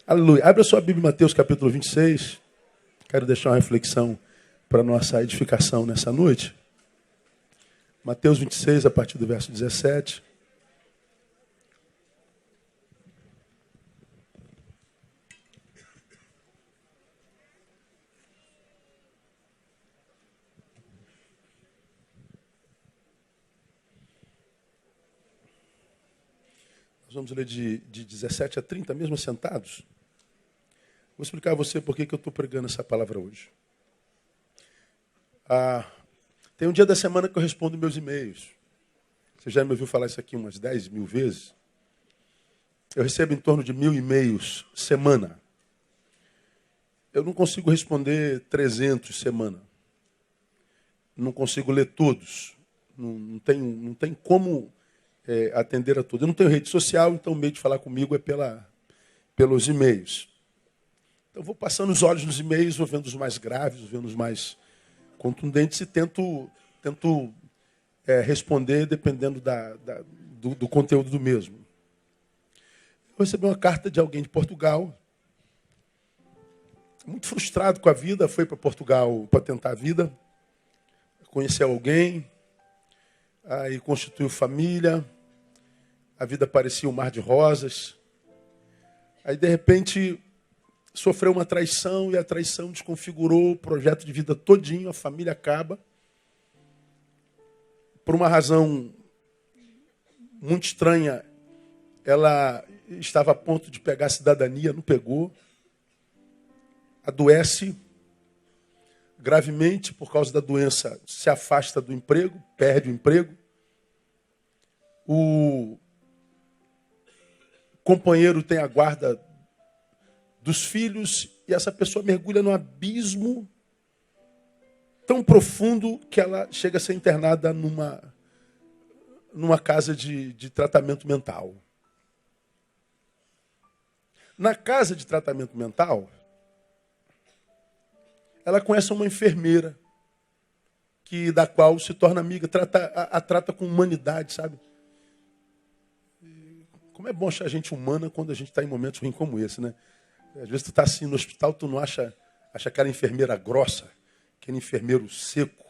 Aleluia. Abra sua Bíblia em Mateus capítulo 26. Quero deixar uma reflexão para a nossa edificação nessa noite. Mateus 26, a partir do verso 17. Nós vamos ler de 17 a 30, mesmo sentados. Vou explicar a você por que eu estou pregando essa palavra hoje. Tem um dia da semana que eu respondo meus e-mails. Você já me ouviu falar isso aqui umas 10 mil vezes. Eu recebo em torno de 1000 e-mails semana. Eu não consigo responder 300 semana. Não consigo ler todos. Não tem como atender a todos. Eu não tenho rede social, então o meio de falar comigo é pelos e-mails. Então eu vou passando os olhos nos e-mails, vou vendo os mais graves, vou vendo os mais contundentes e tento responder dependendo do conteúdo do mesmo. Eu recebi uma carta de alguém de Portugal, muito frustrado com a vida, foi para Portugal para tentar a vida, conheceu alguém, aí constituiu família, a vida parecia um mar de rosas, aí de repente sofreu uma traição e a traição desconfigurou o projeto de vida todinho, a família acaba. Por uma razão muito estranha, ela estava a ponto de pegar a cidadania, não pegou. Adoece gravemente por causa da doença, se afasta do emprego, perde o emprego. O companheiro tem a guarda dos filhos e essa pessoa mergulha num abismo tão profundo que ela chega a ser internada numa casa de tratamento mental. Na casa de tratamento mental, ela conhece uma enfermeira da qual se torna amiga, a trata com humanidade, sabe? Como é bom achar a gente humana quando a gente está em momentos ruins como esse, né? Às vezes tu está assim no hospital, tu não acha aquela enfermeira grossa, aquele enfermeiro seco,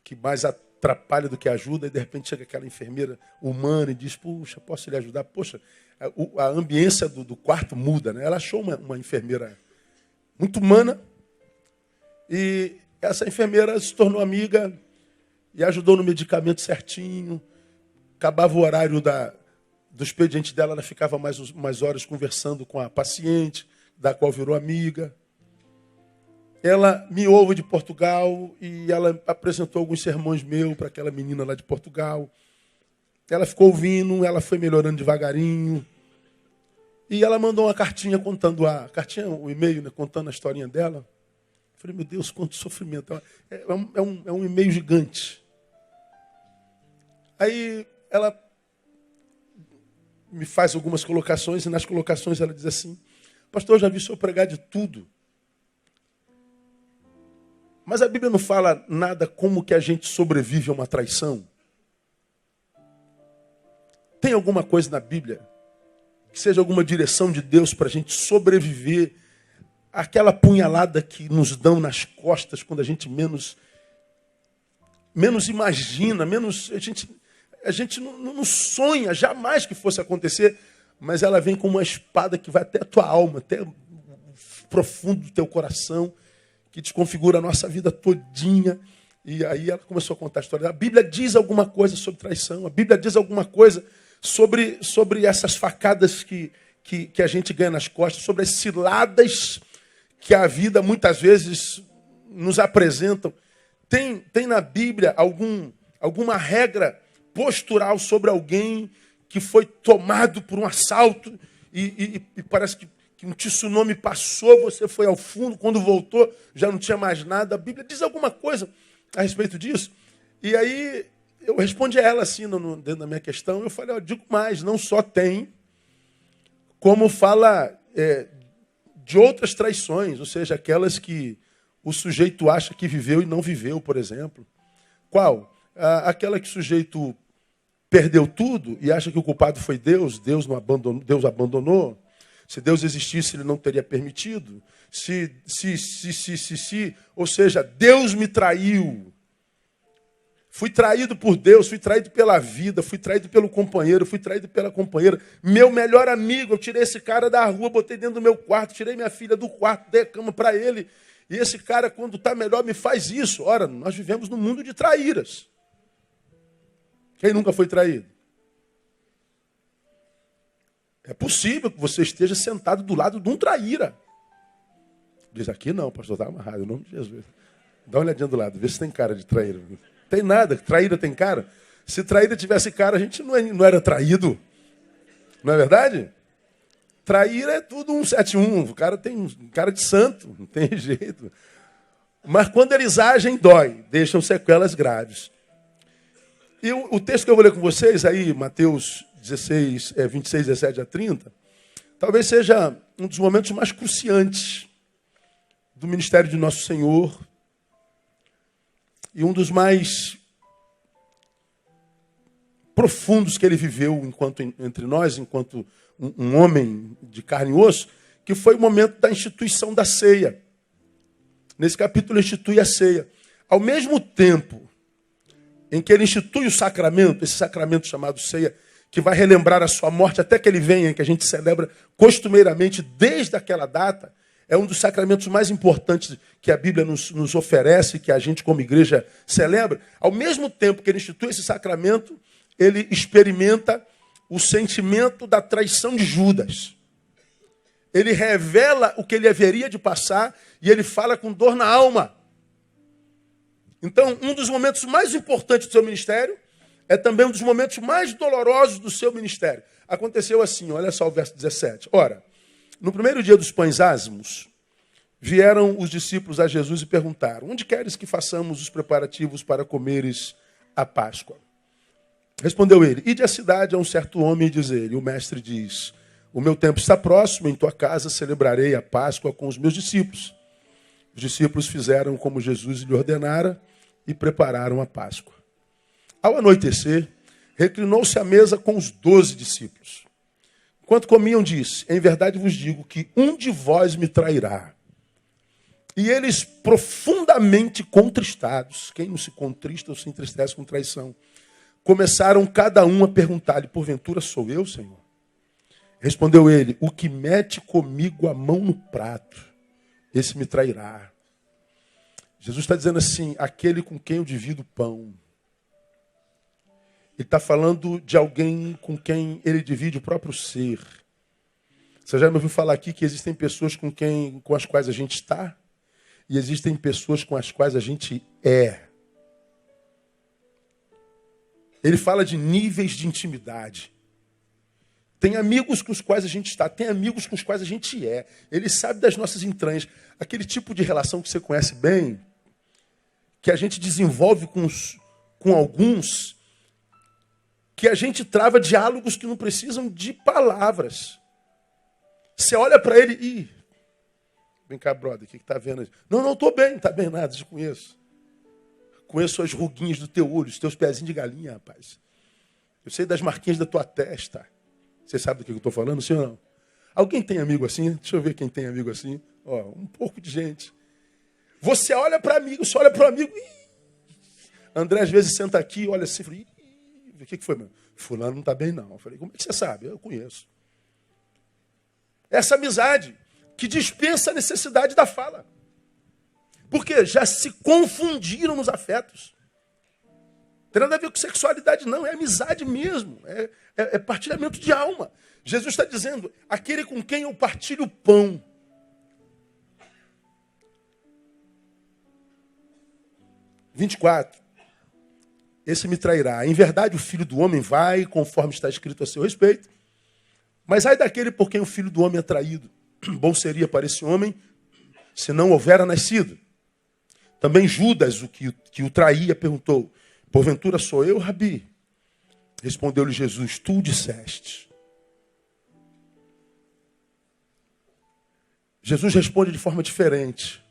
que mais atrapalha do que ajuda, e de repente chega aquela enfermeira humana e diz, puxa, posso lhe ajudar? Poxa, a ambiência do quarto muda, né? Ela achou uma enfermeira muito humana, e essa enfermeira se tornou amiga e ajudou no medicamento certinho, acabava o horário do expediente dela, ela ficava mais horas conversando com a paciente, da qual virou amiga. Ela me ouve de Portugal e ela apresentou alguns sermões meus para aquela menina lá de Portugal. Ela ficou ouvindo, ela foi melhorando devagarinho. E ela mandou uma cartinha o e-mail, né, contando a historinha dela. Eu falei, meu Deus, quanto sofrimento. É um e-mail gigante. Aí ela me faz algumas colocações e nas colocações ela diz assim, pastor, eu já vi o senhor pregar de tudo. Mas a Bíblia não fala nada como que a gente sobrevive a uma traição. Tem alguma coisa na Bíblia que seja alguma direção de Deus para a gente sobreviver àquela punhalada que nos dão nas costas quando a gente menos imagina, a gente não sonha jamais que fosse acontecer, mas ela vem com uma espada que vai até a tua alma, até o profundo do teu coração, que desconfigura a nossa vida todinha. E aí ela começou a contar a história. A Bíblia diz alguma coisa sobre traição, a Bíblia diz alguma coisa sobre essas facadas que a gente ganha nas costas, sobre as ciladas que a vida muitas vezes nos apresentam. Tem na Bíblia alguma regra postural sobre alguém que foi tomado por um assalto e parece que um tsunami passou, você foi ao fundo, quando voltou já não tinha mais nada. A Bíblia diz alguma coisa a respeito disso. E aí eu respondi a ela assim, dentro da minha questão, eu falei, eu digo mais, não só tem, como fala de outras traições, ou seja, aquelas que o sujeito acha que viveu e não viveu, por exemplo. Qual? Aquela que o sujeito perdeu tudo e acha que o culpado foi Deus, Deus abandonou. Se Deus existisse, ele não teria permitido. Ou seja, Deus me traiu. Fui traído por Deus, fui traído pela vida, fui traído pelo companheiro, fui traído pela companheira. Meu melhor amigo, eu tirei esse cara da rua, botei dentro do meu quarto, tirei minha filha do quarto, dei a cama para ele. E esse cara, quando está melhor, me faz isso. Ora, nós vivemos num mundo de traíras. Quem nunca foi traído? É possível que você esteja sentado do lado de um traíra. Diz, aqui não, pastor, está amarrado, em nome de Jesus. Dá uma olhadinha do lado, vê se tem cara de traíra. Tem nada, traíra tem cara. Se traíra tivesse cara, a gente não era traído. Não é verdade? Traíra é tudo 171. O cara tem cara de santo, não tem jeito. Mas quando eles agem, dói, deixam sequelas graves. E o texto que eu vou ler com vocês, aí, Mateus 16, 26, 17 a 30, talvez seja um dos momentos mais cruciantes do ministério de Nosso Senhor e um dos mais profundos que ele viveu entre nós, enquanto um homem de carne e osso, que foi o momento da instituição da ceia. Nesse capítulo, ele institui a ceia. Ao mesmo tempo em que ele institui o sacramento, esse sacramento chamado ceia, que vai relembrar a sua morte até que ele venha, que a gente celebra costumeiramente desde aquela data, é um dos sacramentos mais importantes que a Bíblia nos oferece, que a gente como igreja celebra. Ao mesmo tempo que ele institui esse sacramento, ele experimenta o sentimento da traição de Judas. Ele revela o que ele haveria de passar e ele fala com dor na alma. Então, um dos momentos mais importantes do seu ministério é também um dos momentos mais dolorosos do seu ministério. Aconteceu assim, olha só o verso 17. Ora, no primeiro dia dos pães ázimos, vieram os discípulos a Jesus e perguntaram: onde queres que façamos os preparativos para comeres a Páscoa? Respondeu ele: ide à cidade a um certo homem e diz ele: o mestre diz, o meu tempo está próximo, em tua casa celebrarei a Páscoa com os meus discípulos. Os discípulos fizeram como Jesus lhe ordenara e prepararam a Páscoa. Ao anoitecer, reclinou-se à mesa com os 12 discípulos. Enquanto comiam, disse: em verdade vos digo que um de vós me trairá. E eles, profundamente contristados, quem não se contrista ou se entristece com traição, começaram cada um a perguntar-lhe: porventura sou eu, Senhor? Respondeu ele: o que mete comigo a mão no prato, esse me trairá. Jesus está dizendo assim: aquele com quem eu divido o pão. Ele está falando de alguém com quem ele divide o próprio ser. Você já me ouviu falar aqui que existem pessoas com as quais a gente está e existem pessoas com as quais a gente é. Ele fala de níveis de intimidade. Tem amigos com os quais a gente está, tem amigos com os quais a gente é. Ele sabe das nossas entranhas. Aquele tipo de relação que você conhece bem, que a gente desenvolve com alguns, que a gente trava diálogos que não precisam de palavras. Você olha para ele e... vem cá, brother, o que está vendo? Não, estou bem, não está bem nada, te conheço. Conheço as ruguinhas do teu olho, os teus pezinhos de galinha, rapaz. Eu sei das marquinhas da tua testa. Você sabe do que eu estou falando, sim ou não? Alguém tem amigo assim? Deixa eu ver quem tem amigo assim. Ó, um pouco de gente. Você olha para amigo, você olha para o amigo. André às vezes senta aqui e olha assim. O que foi, meu? Fulano não está bem, não. Eu falei, como é que você sabe? Eu conheço. Essa amizade que dispensa a necessidade da fala. Porque já se confundiram nos afetos. Não tem nada a ver com sexualidade, não. É amizade mesmo. É partilhamento de alma. Jesus está dizendo, aquele com quem eu partilho o pão. (24) Esse me trairá. Em verdade, o Filho do Homem vai, conforme está escrito a seu respeito. Mas ai daquele por quem o Filho do Homem é traído. Bom seria para esse homem se não houvera nascido. Também Judas, o que o traía, perguntou: porventura sou eu, Rabi? Respondeu-lhe Jesus: tu o disseste. Jesus responde de forma diferente.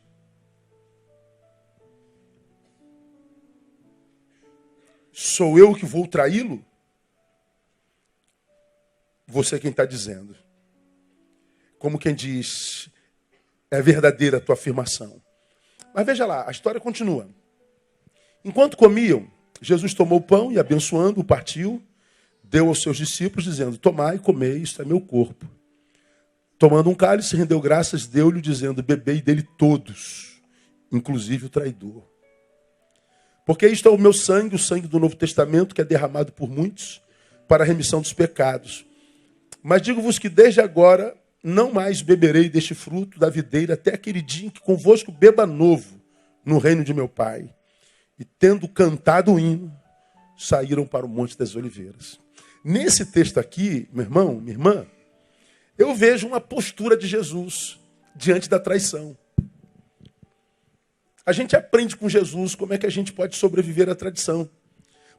Sou eu que vou traí-lo? Você é quem está dizendo. como quem diz, é verdadeira a tua afirmação. Mas veja lá, a história continua. Enquanto comiam, Jesus tomou o pão e, abençoando, o partiu, deu aos seus discípulos, dizendo, tomai e comei, isto é meu corpo. Tomando um cálice, rendeu graças, deu-lhe, dizendo, bebei dele todos, inclusive o traidor. Porque isto é o meu sangue, o sangue do Novo Testamento, que é derramado por muitos, para a remissão dos pecados. Mas digo-vos que desde agora não mais beberei deste fruto da videira até aquele dia em que convosco beba novo no reino de meu Pai. E tendo cantado o hino, saíram para o Monte das Oliveiras. Nesse texto aqui, meu irmão, minha irmã, eu vejo uma postura de Jesus diante da traição. A gente aprende com Jesus como é que a gente pode sobreviver à traição.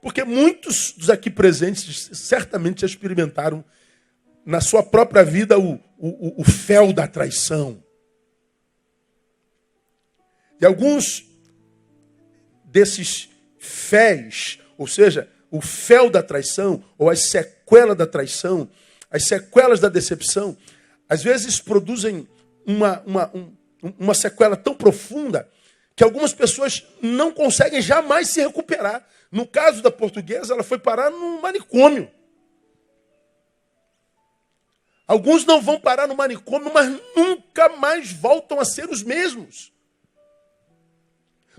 Porque muitos dos aqui presentes certamente já experimentaram na sua própria vida o fel da traição. E alguns desses féis, ou seja, o fel da traição, ou as sequelas da traição, as sequelas da decepção, às vezes produzem uma sequela tão profunda que algumas pessoas não conseguem jamais se recuperar. No caso da portuguesa, ela foi parar num manicômio. Alguns não vão parar no manicômio, mas nunca mais voltam a ser os mesmos.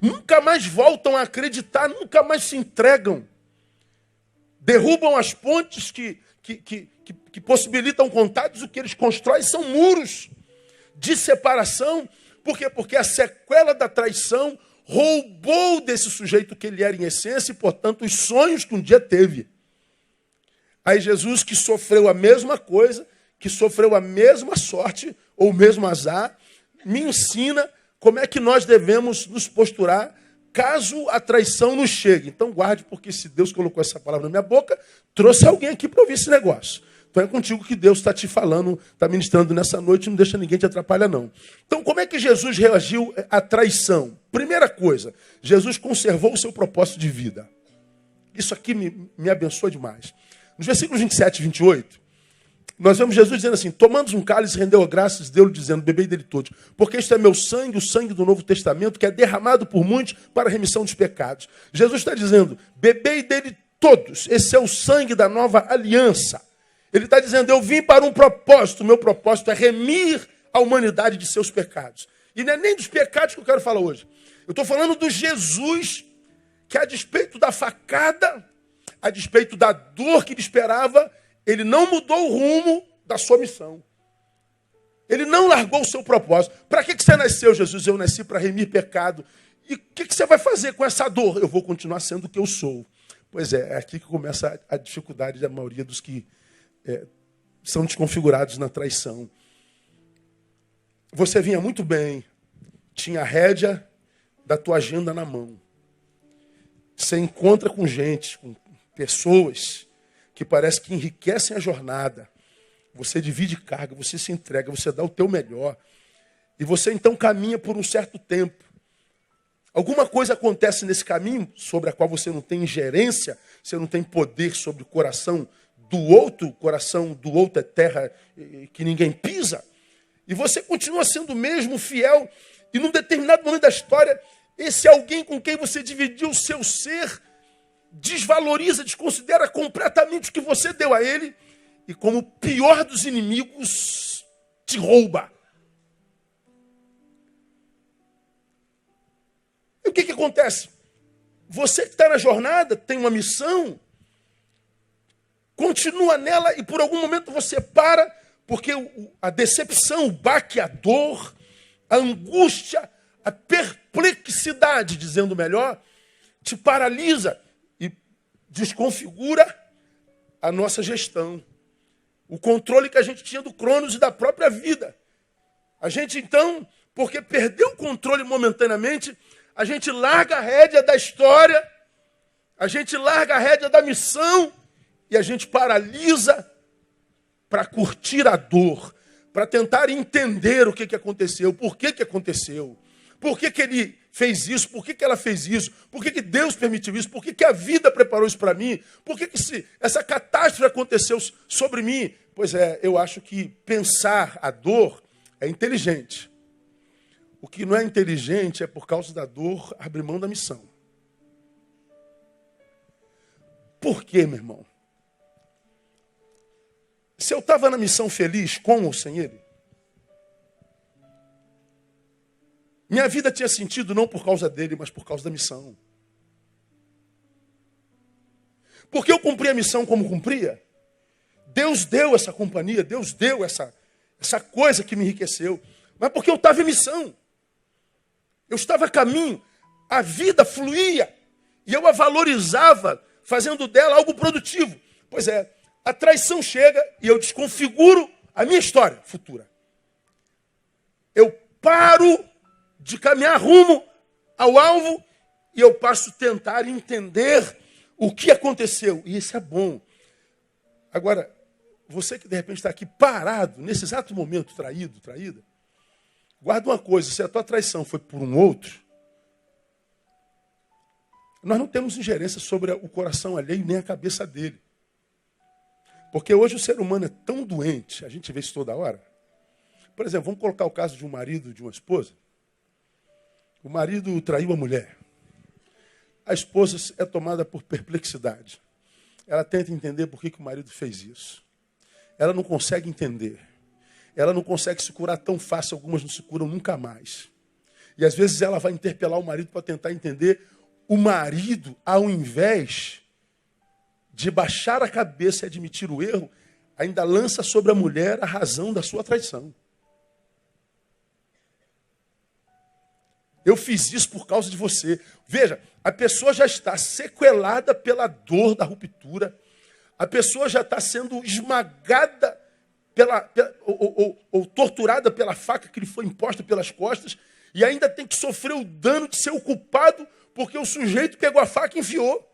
Nunca mais voltam a acreditar, nunca mais se entregam. Derrubam as pontes que possibilitam contatos, o que eles constroem são muros de separação. Por quê? Porque a sequela da traição roubou desse sujeito que ele era em essência e, portanto, os sonhos que um dia teve. Aí Jesus, que sofreu a mesma coisa, que sofreu a mesma sorte ou o mesmo azar, me ensina como é que nós devemos nos posturar caso a traição nos chegue. Então guarde, porque se Deus colocou essa palavra na minha boca, trouxe alguém aqui para ouvir esse negócio. Então é contigo que Deus está te falando, está ministrando nessa noite, não deixa ninguém te atrapalhar, não. Então como é que Jesus reagiu à traição? Primeira coisa, Jesus conservou o seu propósito de vida. Isso aqui me abençoa demais. Nos versículos 27 e 28, nós vemos Jesus dizendo assim, tomando um cálice, rendeu graças, deu-lhe dizendo, bebei dele todos. Porque este é meu sangue, o sangue do Novo Testamento, que é derramado por muitos para a remissão dos pecados. Jesus está dizendo, bebei dele todos. Esse é o sangue da nova aliança. Ele está dizendo, eu vim para um propósito. O meu propósito é remir a humanidade de seus pecados. E não é nem dos pecados que eu quero falar hoje. Eu estou falando do Jesus que, a despeito da facada, a despeito da dor que lhe esperava, ele não mudou o rumo da sua missão. Ele não largou o seu propósito. Para que você nasceu, Jesus? Eu nasci para remir pecado. E o que você vai fazer com essa dor? Eu vou continuar sendo o que eu sou. Pois é aqui que começa a dificuldade da maioria dos que são desconfigurados na traição. Você vinha muito bem, tinha a rédea da tua agenda na mão. Você encontra com gente, com pessoas que parece que enriquecem a jornada. Você divide carga, você se entrega, você dá o teu melhor. E você então caminha por um certo tempo. Alguma coisa acontece nesse caminho sobre a qual você não tem ingerência, você não tem poder sobre o coração do outro é terra que ninguém pisa. E você continua sendo o mesmo fiel. E num determinado momento da história, esse alguém com quem você dividiu o seu ser desvaloriza, desconsidera completamente o que você deu a ele e, como o pior dos inimigos, te rouba. E o que acontece? Você que está na jornada, tem uma missão, continua nela e por algum momento você para, porque a decepção, o baque, a dor, a angústia, a perplexidade, dizendo melhor, te paralisa e desconfigura a nossa gestão. O controle que a gente tinha do Cronos e da própria vida. A gente então, porque perdeu o controle momentaneamente, a gente larga a rédea da história, a gente larga a rédea da missão e a gente paralisa para curtir a dor, para tentar entender o que aconteceu, por que aconteceu, por que ele fez isso, por que ela fez isso, por que Deus permitiu isso, por que a vida preparou isso para mim, por que essa catástrofe aconteceu sobre mim, Pois é, eu acho que pensar a dor é inteligente. O que não é inteligente é, por causa da dor, abrir mão da missão. Por quê, meu irmão? Se eu estava na missão feliz, com ou sem ele, minha vida tinha sentido não por causa dele, mas por causa da missão. Porque eu cumpri a missão como cumpria. Deus deu essa companhia, Deus deu essa coisa que me enriqueceu. Mas porque eu estava em missão. Eu estava a caminho. A vida fluía. E eu a valorizava, fazendo dela algo produtivo. Pois é, a traição chega e eu desconfiguro a minha história futura. Eu paro de caminhar rumo ao alvo e eu passo a tentar entender o que aconteceu. E isso é bom. Agora, você que de repente está aqui parado, nesse exato momento, traída, guarda uma coisa, se a tua traição foi por um outro, nós não temos ingerência sobre o coração alheio nem a cabeça dele. Porque hoje o ser humano é tão doente, a gente vê isso toda hora. Por exemplo, vamos colocar o caso de um marido e de uma esposa. O marido traiu a mulher. A esposa é tomada por perplexidade. Ela tenta entender por que o marido fez isso. Ela não consegue entender. Ela não consegue se curar tão fácil, algumas não se curam nunca mais. E às vezes ela vai interpelar o marido para tentar entender. O marido, ao invés de baixar a cabeça e admitir o erro, ainda lança sobre a mulher a razão da sua traição. Eu fiz isso por causa de você. Veja, a pessoa já está sequelada pela dor da ruptura. A pessoa já está sendo esmagada ou torturada pela faca que lhe foi imposta pelas costas. E ainda tem que sofrer o dano de ser o culpado porque o sujeito pegou a faca e enfiou.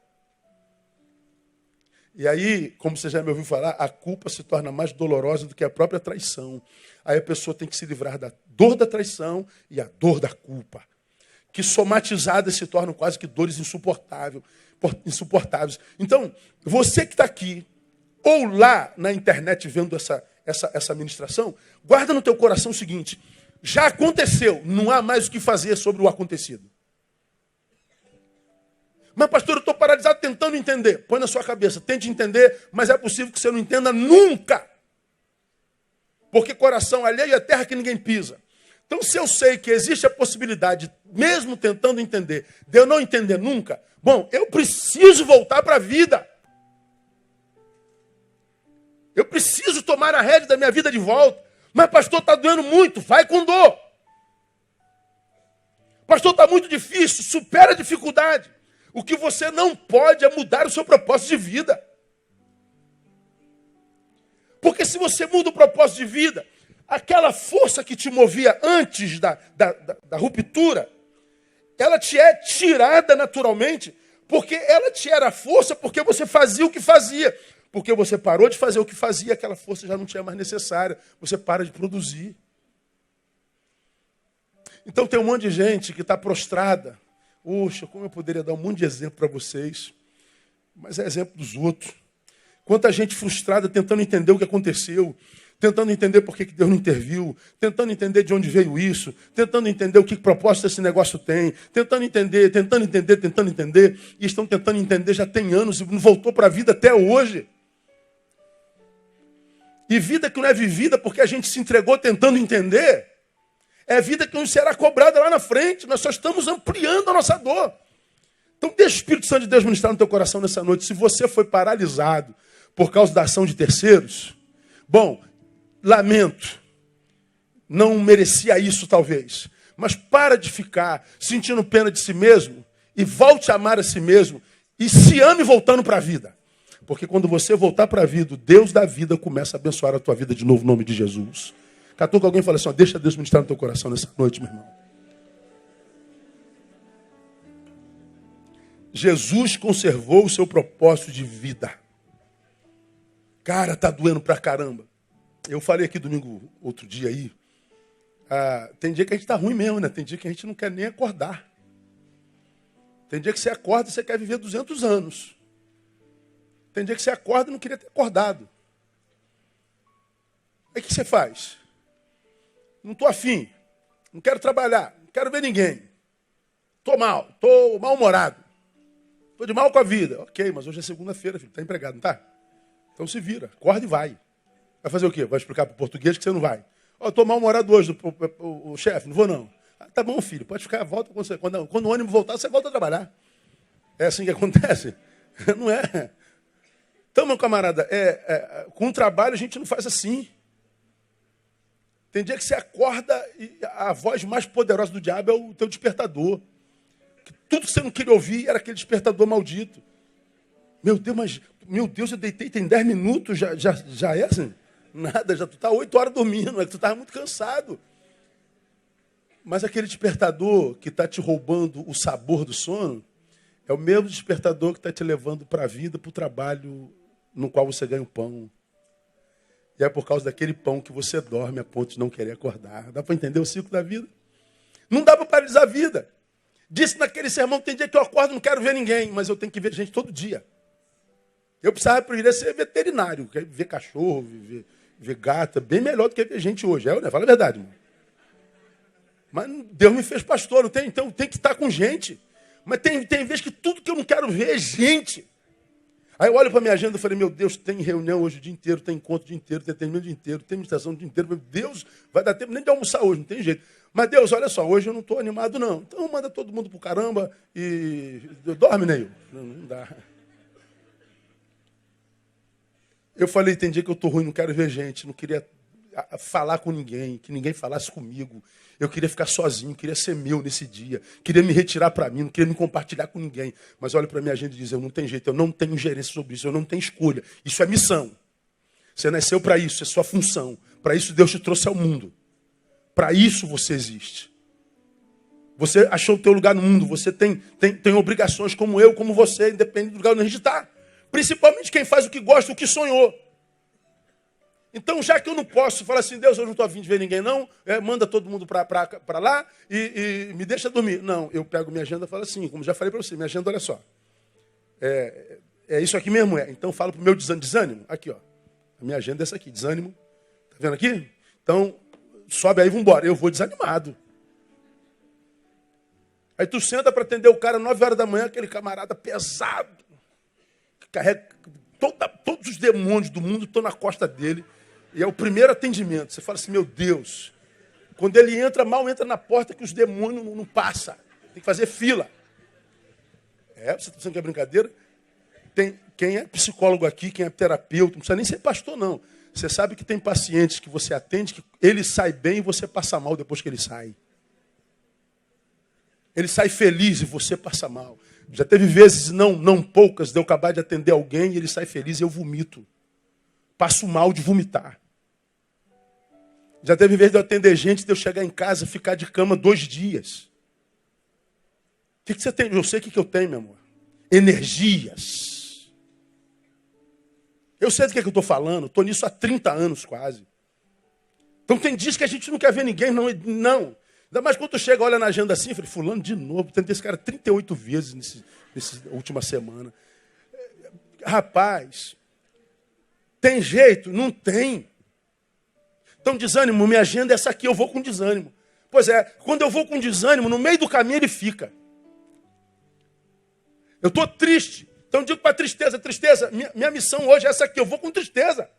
E aí, como você já me ouviu falar, a culpa se torna mais dolorosa do que a própria traição. Aí a pessoa tem que se livrar da dor da traição e a dor da culpa, que somatizadas se tornam quase que dores insuportáveis. Então, você que está aqui, ou lá na internet vendo essa ministração, guarda no teu coração o seguinte: já aconteceu, não há mais o que fazer sobre o acontecido. Mas, pastor, eu estou paralisado tentando entender. Põe na sua cabeça, tente entender, mas é possível que você não entenda nunca. Porque coração alheio é terra que ninguém pisa. Então, se eu sei que existe a possibilidade, mesmo tentando entender, de eu não entender nunca, bom, eu preciso voltar para a vida. Eu preciso tomar a rédea da minha vida de volta. Mas, pastor, está doendo muito, vai com dor. Pastor, está muito difícil, supera a dificuldade. O que você não pode é mudar o seu propósito de vida. Porque se você muda o propósito de vida, aquela força que te movia antes da ruptura, ela te é tirada naturalmente, porque ela te era força porque você fazia o que fazia. Porque você parou de fazer o que fazia, aquela força já não te é mais necessária. Você para de produzir. Então tem um monte de gente que está prostrada. Poxa, como eu poderia dar um monte de exemplo para vocês, mas é exemplo dos outros. Quanta gente frustrada tentando entender o que aconteceu, tentando entender por que Deus não interviu, tentando entender de onde veio isso, tentando entender o que propósito esse negócio tem, tentando entender, e estão tentando entender já tem anos e não voltou para a vida até hoje. E vida que não é vivida porque a gente se entregou tentando entender, é vida que não será cobrada lá na frente. Nós só estamos ampliando a nossa dor. Então deixa o Espírito Santo de Deus ministrar no teu coração nessa noite. Se você foi paralisado por causa da ação de terceiros, bom, lamento. Não merecia isso talvez. Mas para de ficar sentindo pena de si mesmo e volte a amar a si mesmo e se ame voltando para a vida. Porque quando você voltar para a vida, o Deus da vida começa a abençoar a tua vida de novo, em nome de Jesus. Catou que alguém fala assim, ó, deixa Deus ministrar no teu coração nessa noite, meu irmão. Jesus conservou o seu propósito de vida. Cara, tá doendo pra caramba. Eu falei aqui domingo, outro dia aí, tem dia que a gente tá ruim mesmo, né? Tem dia que a gente não quer nem acordar. Tem dia que você acorda e você quer viver 200 anos. Tem dia que você acorda e não queria ter acordado. Aí o que você faz? Não estou afim, não quero trabalhar, não quero ver ninguém. Estou mal, estou mal-humorado. Estou de mal com a vida. Ok, mas hoje é segunda-feira, filho, está empregado, não está? Então se vira, acorda e vai. Vai fazer o quê? Vai explicar para o português que você não vai. Ó, estou mal-humorado hoje, o chefe, não vou não. Ah, tá bom, filho, pode ficar, volta quando o ônibus voltar, você volta a trabalhar. É assim que acontece? Não é? Então, meu camarada, com o trabalho a gente não faz assim. Tem dia que você acorda e a voz mais poderosa do diabo é o teu despertador. Tudo que você não queria ouvir era aquele despertador maldito. Meu Deus, eu deitei tem 10 minutos, já é assim? Nada, já tu está 8 horas dormindo, é que tu estava muito cansado. Mas aquele despertador que está te roubando o sabor do sono é o mesmo despertador que está te levando para a vida, para o trabalho no qual você ganha o pão. E é por causa daquele pão que você dorme a ponto de não querer acordar. Dá para entender o ciclo da vida? Não dá para paralisar a vida. Disse naquele sermão que tem dia que eu acordo e não quero ver ninguém, mas eu tenho que ver gente todo dia. Eu precisava aprender a ser veterinário, ver cachorro, ver gato, bem melhor do que ver gente hoje. Né? Fala a verdade, irmão. Mas Deus me fez pastor, não tem? Então tem que estar com gente. Mas tem vezes que tudo que eu não quero ver é gente. Aí eu olho para a minha agenda e falei, meu Deus, tem reunião hoje o dia inteiro, tem encontro o dia inteiro, tem treinamento o dia inteiro, tem meditação o dia inteiro. Meu Deus, vai dar tempo nem de almoçar hoje, não tem jeito. Mas Deus, olha só, hoje eu não estou animado não. Então manda todo mundo pro caramba e dorme, Neil. Não dá. Eu falei, tem dia que eu estou ruim, não quero ver gente, não queria falar com ninguém, que ninguém falasse comigo. Eu queria ficar sozinho, queria ser meu nesse dia, queria me retirar para mim, não queria me compartilhar com ninguém. Mas olha para a minha agenda e diz, eu não tenho jeito, eu não tenho gerência sobre isso, eu não tenho escolha. Isso é missão. Você nasceu para isso, é sua função. Para isso Deus te trouxe ao mundo. Para isso você existe. Você achou o teu lugar no mundo, você tem obrigações como eu, como você, independente do lugar onde a gente está. Principalmente quem faz o que gosta, o que sonhou. Então, já que eu não posso falar assim, Deus, eu não estou a fim de ver ninguém, não, manda todo mundo para lá e me deixa dormir. Não, eu pego minha agenda e falo assim, como já falei para você, minha agenda, olha só. É isso aqui mesmo, é. Então, falo para o meu desânimo. Aqui, ó. A minha agenda é essa aqui, desânimo. Tá vendo aqui? Então, sobe aí, vamos embora. Eu vou desanimado. Aí tu senta para atender o cara 9 horas da manhã, aquele camarada pesado, que carrega todos os demônios do mundo estão na costa dele. E é o primeiro atendimento. Você fala assim, meu Deus. Quando ele entra, mal entra na porta que os demônios não passam. Tem que fazer fila. Você está pensando que é brincadeira? Quem é psicólogo aqui, quem é terapeuta, não precisa nem ser pastor, não. Você sabe que tem pacientes que você atende, que ele sai bem e você passa mal depois que ele sai. Ele sai feliz e você passa mal. Já teve vezes, não poucas, de eu acabar de atender alguém e ele sai feliz e eu vomito. Passo mal de vomitar. Já teve vezes de eu atender gente, de eu chegar em casa e ficar de cama 2 dias. O que você tem? Eu sei o que eu tenho, meu amor. Energias. Eu sei do que eu estou falando. Estou nisso há 30 anos quase. Então tem dias que a gente não quer ver ninguém, não. Ainda mais quando tu chega, olha na agenda assim, eu falei, fulano de novo, tentei esse cara 38 vezes nessa última semana. Rapaz, tem jeito? Não tem. Então, desânimo, minha agenda é essa aqui, eu vou com desânimo. Pois é, quando eu vou com desânimo, no meio do caminho ele fica. Eu estou triste, então eu digo para a tristeza, minha missão hoje é essa aqui, eu vou com tristeza.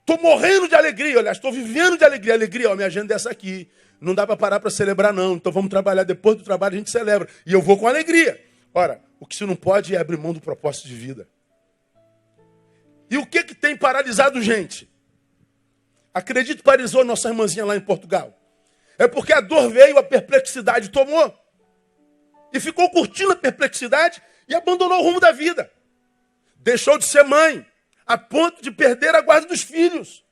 Estou morrendo de alegria, aliás, estou vivendo de alegria, minha agenda é essa aqui. Não dá para parar para celebrar, não. Então vamos trabalhar, depois do trabalho a gente celebra. E eu vou com alegria. Ora, o que se não pode é abrir mão do propósito de vida. E o que tem paralisado gente? Acredito, paralisou nossa irmãzinha lá em Portugal. É porque a dor veio, a perplexidade tomou. E ficou curtindo a perplexidade e abandonou o rumo da vida. Deixou de ser mãe, a ponto de perder a guarda dos filhos.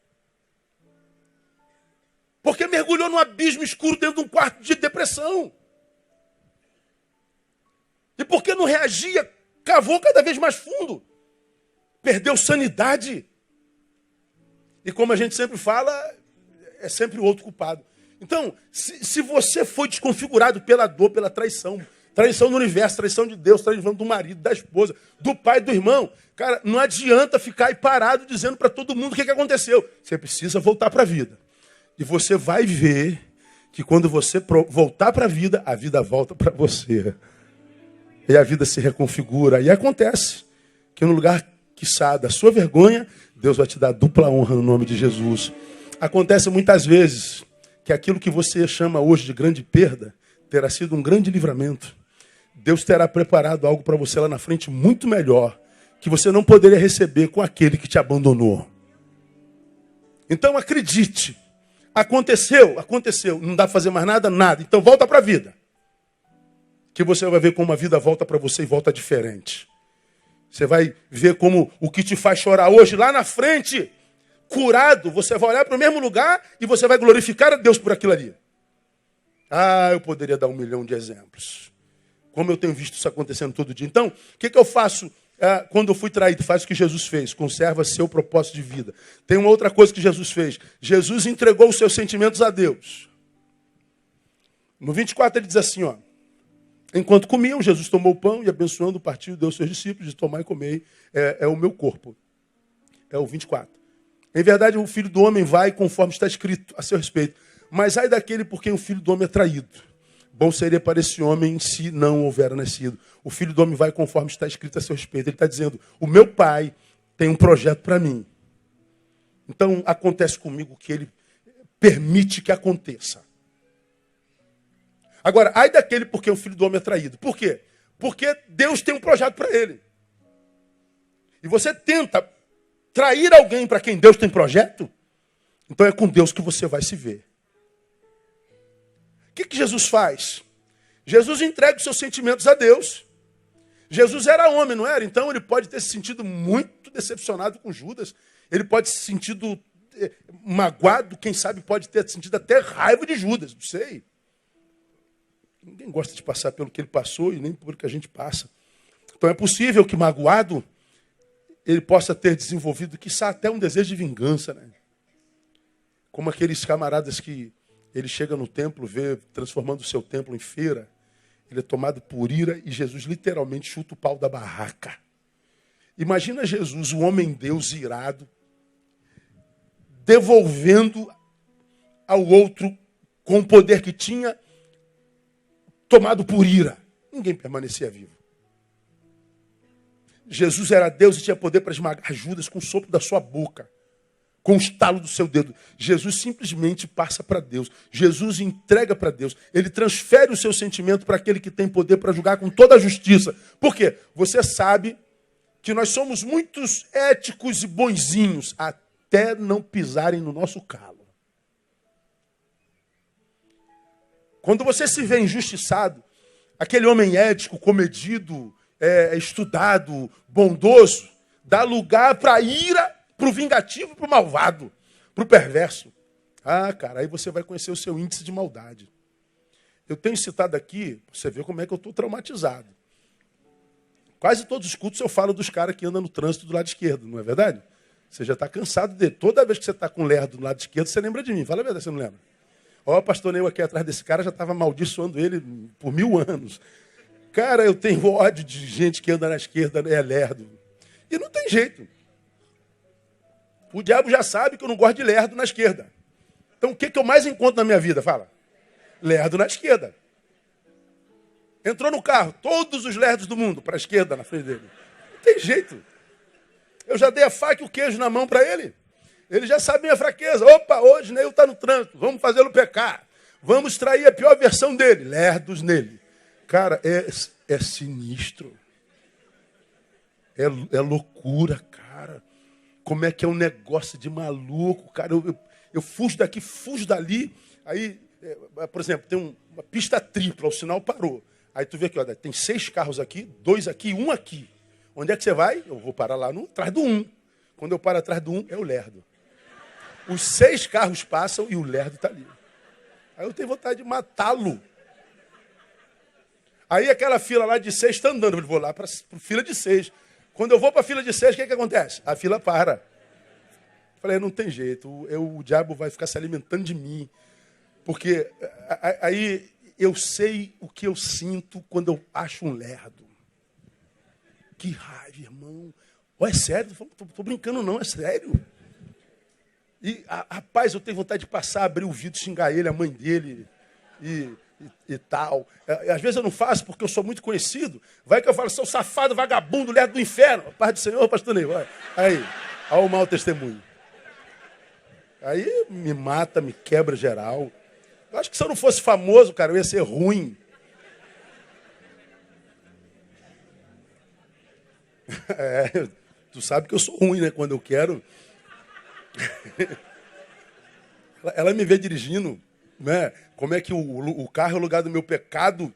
Porque mergulhou num abismo escuro dentro de um quarto de depressão. E porque não reagia, cavou cada vez mais fundo. Perdeu sanidade. E como a gente sempre fala, é sempre o outro culpado. Então, se você foi desconfigurado pela dor, pela traição, Traição do universo, traição de Deus, traição do marido, da esposa, do pai, do irmão. Cara, não adianta ficar aí parado dizendo para todo mundo o que aconteceu. Você precisa voltar para a vida. E você vai ver que quando você voltar para a vida volta para você. E a vida se reconfigura. E acontece que no lugar, quiçá, da sua vergonha, Deus vai te dar dupla honra no nome de Jesus. Acontece muitas vezes que aquilo que você chama hoje de grande perda terá sido um grande livramento. Deus terá preparado algo para você lá na frente muito melhor, que você não poderia receber com aquele que te abandonou. Então acredite. Aconteceu. Não dá para fazer mais nada? Nada. Então volta para a vida. Que você vai ver como a vida volta para você e volta diferente. Você vai ver como o que te faz chorar hoje, lá na frente, curado, você vai olhar para o mesmo lugar e você vai glorificar a Deus por aquilo ali. Ah, eu poderia dar 1 milhão de exemplos. Como eu tenho visto isso acontecendo todo dia. Então, o que eu faço quando eu fui traído? Faz o que Jesus fez. Conserva seu propósito de vida. Tem uma outra coisa que Jesus fez. Jesus entregou os seus sentimentos a Deus. No 24 ele diz assim, ó. Enquanto comiam, Jesus tomou o pão e abençoando partiu, deu aos seus discípulos, de tomar e comer, é o meu corpo. É o 24. Em verdade, o Filho do Homem vai conforme está escrito a seu respeito. Mas ai daquele por quem o Filho do Homem é traído. Bom seria para esse homem se não houvera nascido. O Filho do Homem vai conforme está escrito a seu respeito. Ele está dizendo, o meu Pai tem um projeto para mim. Então, acontece comigo o que ele permite que aconteça. Agora, ai daquele por quem o Filho do Homem é traído. Por quê? Porque Deus tem um projeto para ele. E você tenta trair alguém para quem Deus tem projeto, então é com Deus que você vai se ver. O que Jesus faz? Jesus entrega os seus sentimentos a Deus. Jesus era homem, não era? Então ele pode ter se sentido muito decepcionado com Judas. Ele pode ter se sentido magoado, quem sabe pode ter sentido até raiva de Judas, não sei. Ninguém gosta de passar pelo que ele passou e nem pelo que a gente passa. Então é possível que magoado ele possa ter desenvolvido, quiçá até um desejo de vingança, né? Como aqueles camaradas que ele chega no templo, vê transformando o seu templo em feira. Ele é tomado por ira e Jesus literalmente chuta o pau da barraca. Imagina Jesus, o homem-deus irado, devolvendo ao outro com o poder que tinha, tomado por ira. Ninguém permanecia vivo. Jesus era Deus e tinha poder para esmagar Judas com o sopro da sua boca, com o estalo do seu dedo. Jesus simplesmente passa para Deus. Jesus entrega para Deus. Ele transfere o seu sentimento para aquele que tem poder para julgar com toda a justiça. Por quê? Você sabe que nós somos muitos éticos e bonzinhos até não pisarem no nosso calo. Quando você se vê injustiçado, aquele homem ético, comedido, estudado, bondoso, dá lugar para a ira, para o vingativo, para o malvado, para o perverso. Ah, cara, aí você vai conhecer o seu índice de maldade. Eu tenho citado aqui, você vê como é que eu estou traumatizado. Quase todos os cultos eu falo dos caras que andam no trânsito do lado esquerdo, não é verdade? Você já está cansado dele. Toda vez que você está com o lerdo do lado esquerdo, você lembra de mim. Fala a verdade, você não lembra? Ó, pastor Neu aqui atrás desse cara já estava amaldiçoando ele por 1000 anos. Cara, eu tenho ódio de gente que anda na esquerda, é lerdo. E não tem jeito. O diabo já sabe que eu não gosto de lerdo na esquerda. Então o que eu mais encontro na minha vida? Fala. Lerdo na esquerda. Entrou no carro, todos os lerdos do mundo para a esquerda, na frente dele. Não tem jeito. Eu já dei a faca e o queijo na mão para ele. Ele já sabe minha fraqueza. Opa, hoje Neil está no trânsito. Vamos fazê-lo pecar. Vamos extrair a pior versão dele. Lerdos nele. Cara, é sinistro. É loucura, cara. Como é que é um negócio de maluco, cara. Eu fujo daqui, fujo dali. Aí, por exemplo, tem uma pista tripla, o sinal parou. Aí tu vê aqui, ó, tem 6 carros aqui, 2 aqui e 1 aqui. Onde é que você vai? Eu vou parar lá atrás do 1. Quando eu paro atrás do 1, é o lerdo. Os 6 carros passam e o lerdo está ali. Aí eu tenho vontade de matá-lo. Aí aquela fila lá de 6 está andando. Eu vou lá para a fila de 6. Quando eu vou para a fila de 6, o que acontece? A fila para. Eu falei, não tem jeito. O diabo vai ficar se alimentando de mim. Porque aí eu sei o que eu sinto quando eu acho um lerdo. Que raiva, irmão. É sério, tô brincando não, é sério. E, rapaz, eu tenho vontade de passar, abrir o vidro, xingar ele, a mãe dele e tal. Às vezes eu não faço porque eu sou muito conhecido. Vai que eu falo, seu safado, vagabundo, lerdo do inferno. Paz do Senhor, pastor Ney, vai. Aí, olha o mau testemunho. Aí me mata, me quebra geral. Eu acho que se eu não fosse famoso, cara, eu ia ser ruim. Tu sabe que eu sou ruim, né? Quando eu quero. Ela me vê dirigindo, né? Como é que o carro é o lugar do meu pecado?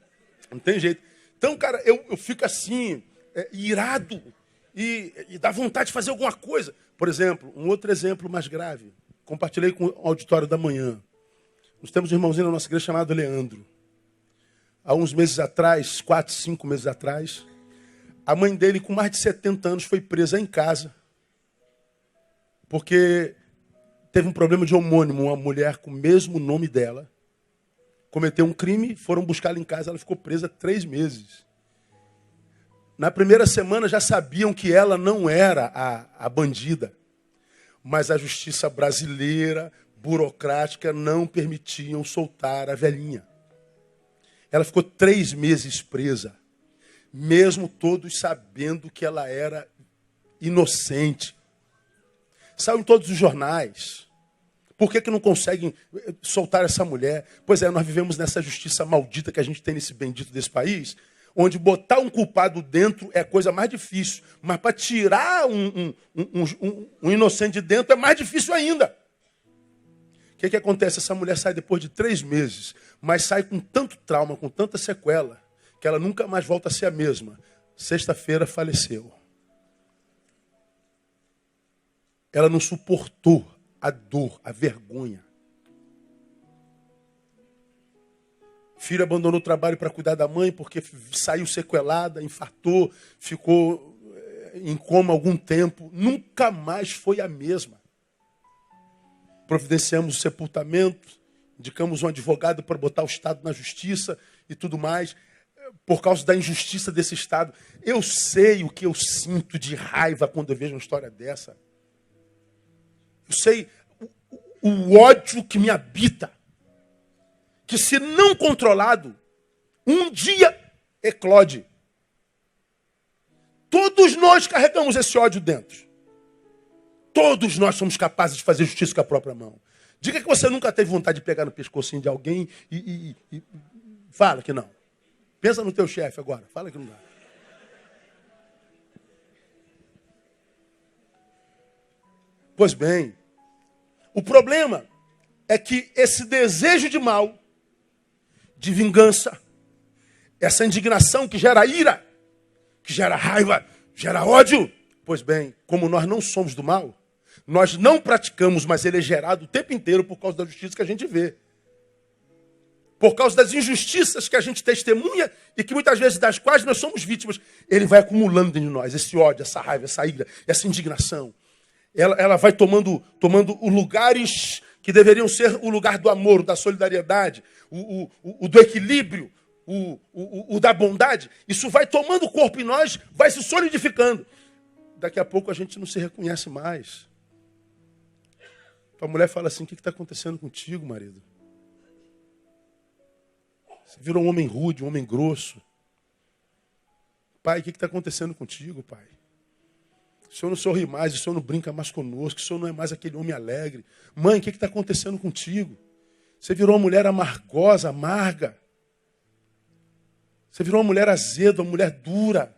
Não tem jeito. Então, cara, eu fico assim, irado e dá vontade de fazer alguma coisa. Por exemplo, um outro exemplo mais grave. Compartilhei com o auditório da manhã. Nós temos um irmãozinho na nossa igreja chamado Leandro. Há uns meses atrás, 4, 5 meses atrás, a mãe dele, com mais de 70 anos, foi presa em casa. Porque teve um problema de homônimo, uma mulher com o mesmo nome dela. Cometeu um crime, foram buscá-la em casa, ela ficou presa 3 meses. Na primeira semana já sabiam que ela não era a bandida. Mas a justiça brasileira, burocrática, não permitiam soltar a velhinha. Ela ficou 3 meses presa, mesmo todos sabendo que ela era inocente. Saiu em todos os jornais. Por que não conseguem soltar essa mulher? Pois é, nós vivemos nessa justiça maldita que a gente tem nesse bendito desse país, onde botar um culpado dentro é a coisa mais difícil. Mas para tirar um inocente de dentro é mais difícil ainda. O que acontece? Essa mulher sai depois de 3 meses, mas sai com tanto trauma, com tanta sequela, que ela nunca mais volta a ser a mesma. Sexta-feira faleceu. Ela não suportou a dor, a vergonha. Filho abandonou o trabalho para cuidar da mãe porque saiu sequelada, infartou, ficou em coma algum tempo. Nunca mais foi a mesma. Providenciamos o sepultamento, indicamos um advogado para botar o Estado na justiça e tudo mais, por causa da injustiça desse Estado. Eu sei o que eu sinto de raiva quando eu vejo uma história dessa. Eu sei o ódio que me habita, que se não controlado, um dia eclode. Todos nós carregamos esse ódio dentro. Todos nós somos capazes de fazer justiça com a própria mão. Diga que você nunca teve vontade de pegar no pescocinho de alguém e fala que não. Pensa no teu chefe agora, fala que não dá. Pois bem, o problema é que esse desejo de mal, de vingança, essa indignação que gera ira, que gera raiva, gera ódio, pois bem, como nós não somos do mal, nós não praticamos, mas ele é gerado o tempo inteiro por causa da justiça que a gente vê. Por causa das injustiças que a gente testemunha e que muitas vezes das quais nós somos vítimas. Ele vai acumulando dentro de nós esse ódio, essa raiva, essa ira, essa indignação. Ela vai tomando os lugares que deveriam ser o lugar do amor, da solidariedade, o do equilíbrio, o da bondade. Isso vai tomando corpo em nós, vai se solidificando. Daqui a pouco a gente não se reconhece mais. A mulher fala assim, o que está acontecendo contigo, marido? Você virou um homem rude, um homem grosso. Pai, o que está acontecendo contigo, pai? O senhor não sorri mais, o senhor não brinca mais conosco, o senhor não é mais aquele homem alegre. Mãe, o que está acontecendo contigo? Você virou uma mulher amargosa, amarga. Você virou uma mulher azeda, uma mulher dura.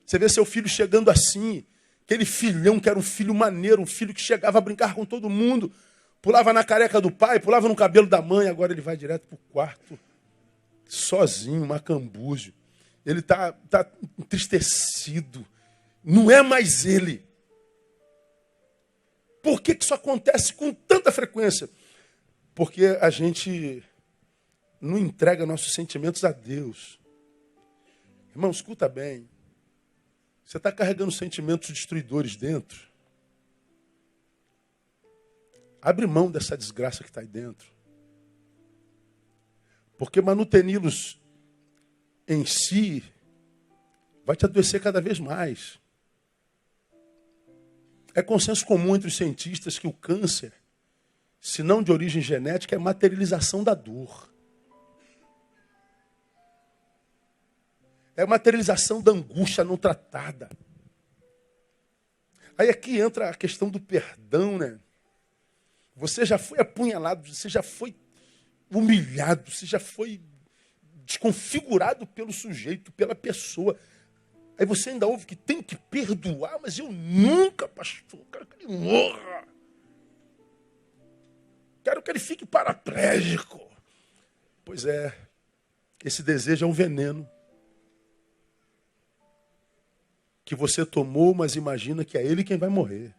Você vê seu filho chegando assim, aquele filhão que era um filho maneiro, um filho que chegava a brincar com todo mundo, pulava na careca do pai, pulava no cabelo da mãe, agora ele vai direto para o quarto, sozinho, macambúzio. Ele está entristecido. Não é mais ele. Por que isso acontece com tanta frequência? Porque a gente não entrega nossos sentimentos a Deus. Irmão, escuta bem. Você está carregando sentimentos destruidores dentro. Abre mão dessa desgraça que está aí dentro. Porque manuteni-los em si vai te adoecer cada vez mais. É consenso comum entre os cientistas que o câncer, se não de origem genética, é materialização da dor. É a materialização da angústia não tratada. Aí aqui entra a questão do perdão, né? Você já foi apunhalado, você já foi humilhado, você já foi desconfigurado pelo sujeito, pela pessoa. Aí você ainda ouve que tem que perdoar, mas eu nunca, pastor, quero que ele morra. Quero que ele fique paraplégico. Pois é, esse desejo é um veneno que você tomou, mas imagina que é ele quem vai morrer.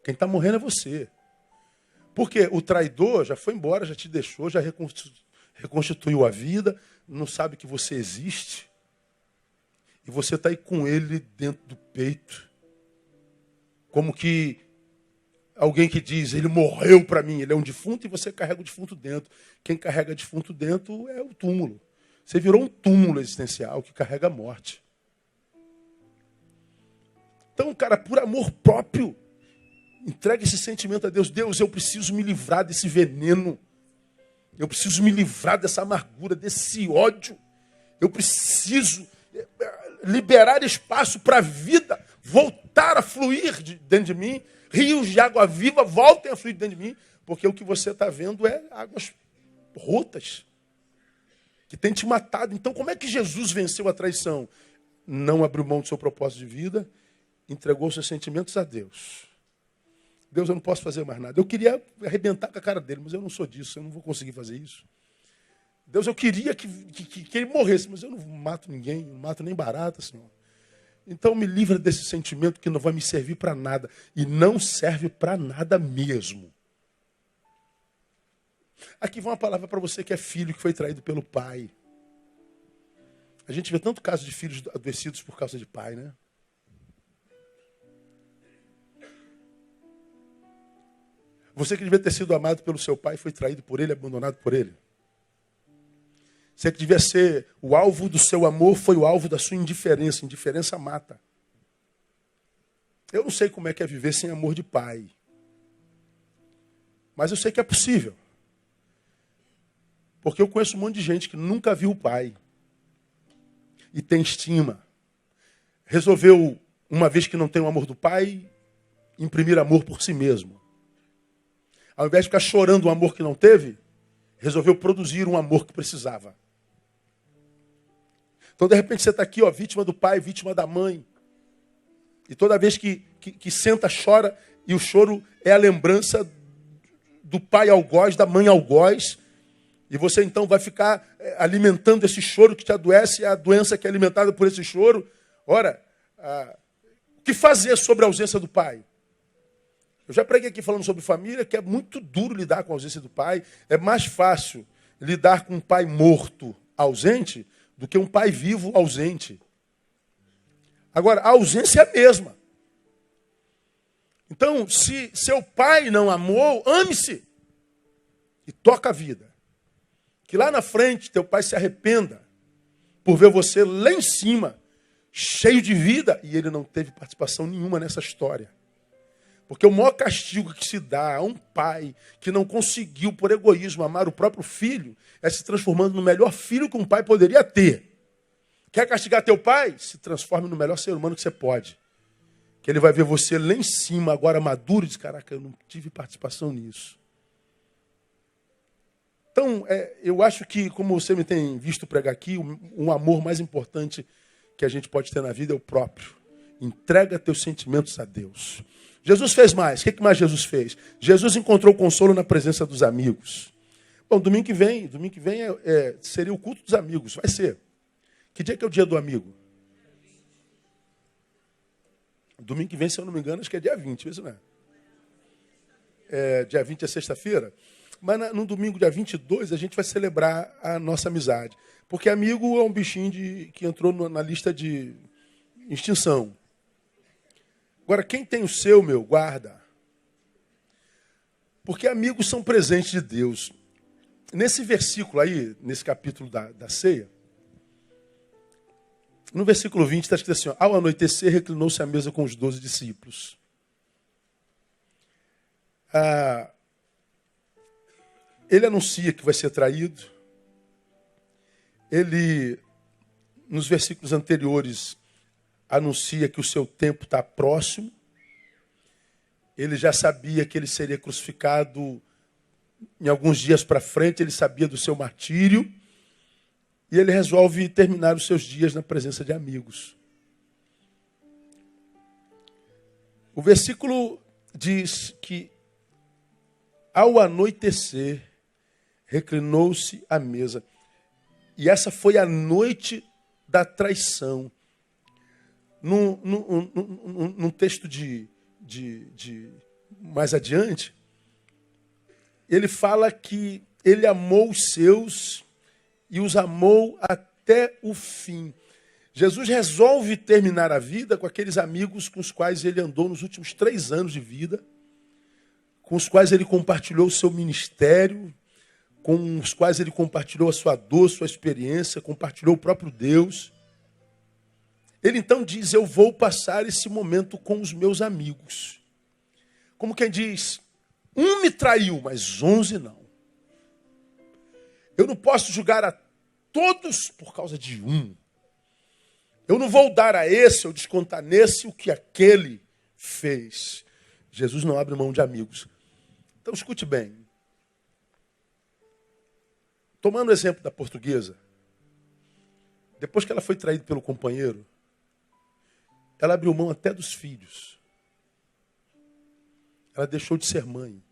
Quem está morrendo é você. Porque o traidor já foi embora, já te deixou, já reconstituiu a vida, não sabe que você existe. E você está aí com ele dentro do peito. Como que alguém que diz, ele morreu para mim, ele é um defunto e você carrega o defunto dentro. Quem carrega defunto dentro é o túmulo. Você virou um túmulo existencial que carrega a morte. Então, cara, por amor próprio, entrega esse sentimento a Deus. Deus, eu preciso me livrar desse veneno. Eu preciso me livrar dessa amargura, desse ódio. Eu preciso liberar espaço para a vida voltar a fluir dentro de mim. Rios de água viva voltem a fluir dentro de mim. Porque o que você está vendo é águas rotas, que tem te matado. Então, como é que Jesus venceu a traição? Não abriu mão do seu propósito de vida, entregou seus sentimentos a Deus. Deus, eu não posso fazer mais nada. Eu queria arrebentar com a cara dele, mas eu não sou disso, eu não vou conseguir fazer isso. Deus, eu queria que ele morresse, mas eu não mato ninguém, não mato nem barata, Senhor. Então me livra desse sentimento que não vai me servir para nada. E não serve para nada mesmo. Aqui vai uma palavra para você que é filho, que foi traído pelo pai. A gente vê tanto caso de filhos adoecidos por causa de pai, né? Você que devia ter sido amado pelo seu pai foi traído por ele, abandonado por ele. Você que devia ser o alvo do seu amor foi o alvo da sua indiferença. Indiferença mata. Eu não sei como é que é viver sem amor de pai. Mas eu sei que é possível. Porque eu conheço um monte de gente que nunca viu o pai. E tem estima. Resolveu, uma vez que não tem o amor do pai, imprimir amor por si mesmo. Ao invés de ficar chorando o amor que não teve, resolveu produzir um amor que precisava. Então, de repente, você está aqui, ó, vítima do pai, vítima da mãe. E toda vez que senta, chora, e o choro é a lembrança do pai algoz, da mãe algoz. E você, então, vai ficar alimentando esse choro que te adoece, e a doença que é alimentada por esse choro. Ora, o que fazer sobre a ausência do pai? Eu já preguei aqui falando sobre família, que é muito duro lidar com a ausência do pai. É mais fácil lidar com um pai morto, ausente, do que um pai vivo, ausente. Agora, a ausência é a mesma. Então, se seu pai não amou, ame-se. E toca a vida. Que lá na frente, teu pai se arrependa por ver você lá em cima, cheio de vida, e ele não teve participação nenhuma nessa história. Porque o maior castigo que se dá a um pai que não conseguiu, por egoísmo, amar o próprio filho, é se transformando no melhor filho que um pai poderia ter. Quer castigar teu pai? Se transforme no melhor ser humano que você pode. Que ele vai ver você lá em cima, agora maduro, e diz, caraca, eu não tive participação nisso. Então, eu acho que, como você me tem visto pregar aqui, um amor mais importante que a gente pode ter na vida é o próprio. Entrega teus sentimentos a Deus. Jesus fez mais. O que mais Jesus fez? Jesus encontrou consolo na presença dos amigos. Bom, domingo que vem seria o culto dos amigos. Vai ser. Que dia que é o dia do amigo? Domingo que vem, se eu não me engano, acho que é dia 20, isso não é? Dia 20 é sexta-feira. Mas no domingo, dia 22, a gente vai celebrar a nossa amizade. Porque amigo é um bichinho que entrou na lista de extinção. Agora, quem tem o seu, guarda. Porque amigos são presentes de Deus. Nesse versículo aí, nesse capítulo da ceia, no versículo 20 está escrito assim, ó, ao anoitecer reclinou-se à mesa com os 12 discípulos. Ele anuncia que vai ser traído. Ele, nos versículos anteriores, anuncia que o seu tempo está próximo. Ele já sabia que ele seria crucificado em alguns dias para frente, ele sabia do seu martírio. E ele resolve terminar os seus dias na presença de amigos. O versículo diz que, ao anoitecer, reclinou-se à mesa. E essa foi a noite da traição. Num texto de mais adiante, ele fala que ele amou os seus e os amou até o fim. Jesus resolve terminar a vida com aqueles amigos com os quais ele andou nos últimos 3 anos de vida, com os quais ele compartilhou o seu ministério, com os quais ele compartilhou a sua dor, sua experiência, compartilhou o próprio Deus. Ele então diz, eu vou passar esse momento com os meus amigos. Como quem diz, 1 me traiu, mas 11 não. Eu não posso julgar a todos por causa de 1. Eu não vou dar a esse ou descontar nesse o que aquele fez. Jesus não abre mão de amigos. Então escute bem. Tomando o exemplo da portuguesa, depois que ela foi traída pelo companheiro, ela abriu mão até dos filhos. Ela deixou de ser mãe.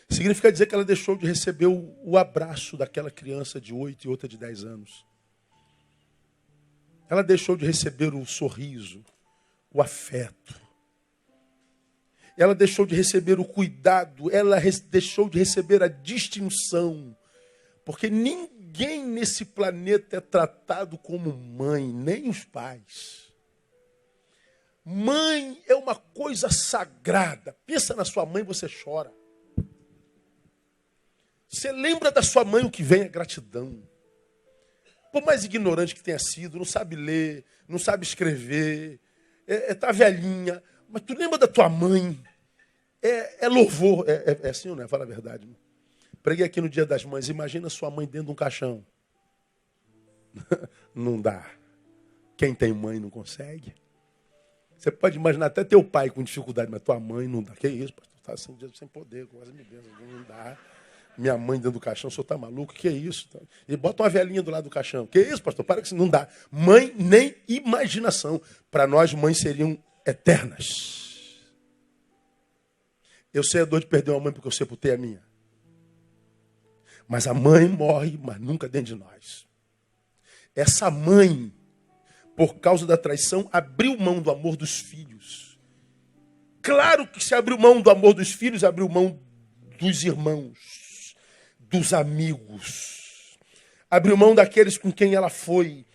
Significa dizer que ela deixou de receber o abraço daquela criança de 8 e outra de 10 anos. Ela deixou de receber o sorriso, o afeto. Ela deixou de receber o cuidado, ela deixou de receber a distinção. Porque ninguém nesse planeta é tratado como mãe, nem os pais. Mãe é uma coisa sagrada. Pensa na sua mãe, você chora. Você lembra da sua mãe, o que vem é gratidão. Por mais ignorante que tenha sido, não sabe ler, não sabe escrever, tá velhinha, mas tu lembra da tua mãe, é louvor, é assim, não é? Fala a verdade. Preguei aqui no Dia das Mães, imagina sua mãe dentro de um caixão. Não dá. Quem tem mãe não consegue. Você pode imaginar até teu pai com dificuldade, mas tua mãe não dá. Que isso, pastor? Tá sem poder, quase me benção, não dá. Minha mãe dentro do caixão, o senhor está maluco? Que isso? E bota uma velhinha do lado do caixão. Que isso, pastor? Para que isso não dá. Mãe, nem imaginação. Para nós, mães seriam eternas. Eu sei a dor de perder uma mãe porque eu sepultei a minha. Mas a mãe morre, mas nunca dentro de nós. Essa mãe, por causa da traição, abriu mão do amor dos filhos. Claro que se abriu mão do amor dos filhos, abriu mão dos irmãos, dos amigos. Abriu mão daqueles com quem ela foi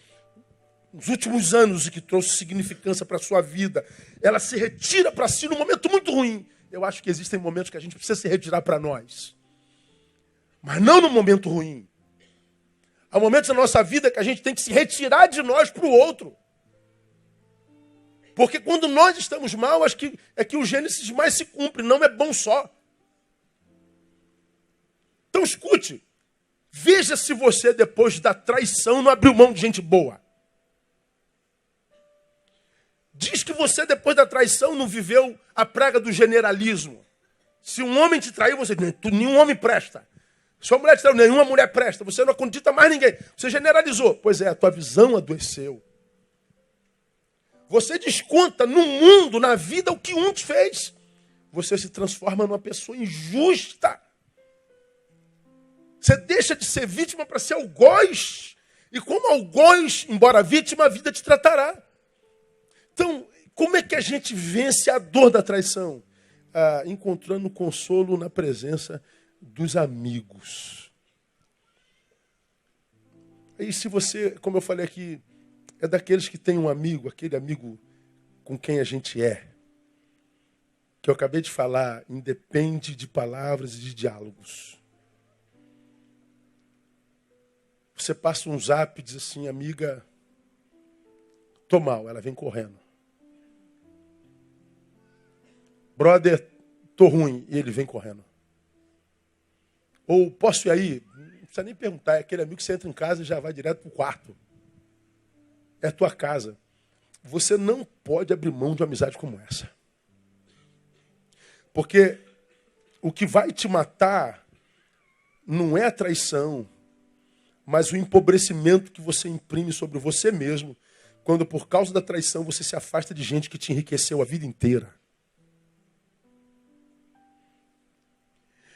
nos últimos anos e que trouxe significância para a sua vida. Ela se retira para si num momento muito ruim. Eu acho que existem momentos que a gente precisa se retirar para nós. Mas não num momento ruim. Há momentos na nossa vida que a gente tem que se retirar de nós para o outro. Porque quando nós estamos mal, acho que é que o Gênesis mais se cumpre, não é bom só. Então escute, veja se você depois da traição não abriu mão de gente boa. Diz que você depois da traição não viveu a praga do generalismo. Se um homem te traiu, você diz, nenhum homem presta. Se uma mulher te traiu, nenhuma mulher presta. Você não acredita mais ninguém. Você generalizou. Pois é, a tua visão adoeceu. Você desconta no mundo, na vida, o que um te fez. Você se transforma numa pessoa injusta. Você deixa de ser vítima para ser algoz. E como algoz, embora vítima, a vida te tratará. Então, como é que a gente vence a dor da traição? Encontrando consolo na presença dos amigos. E se você, como eu falei aqui, é daqueles que tem um amigo, aquele amigo com quem a gente é, que eu acabei de falar, independe de palavras e de diálogos. Você passa um zap e diz assim, amiga, tô mal. Ela vem correndo. Brother, tô ruim. E ele vem correndo. Ou posso ir aí? Não precisa nem perguntar. É aquele amigo que você entra em casa e já vai direto pro quarto. É a tua casa. Você não pode abrir mão de uma amizade como essa. Porque o que vai te matar não é a traição, mas o empobrecimento que você imprime sobre você mesmo, quando por causa da traição você se afasta de gente que te enriqueceu a vida inteira.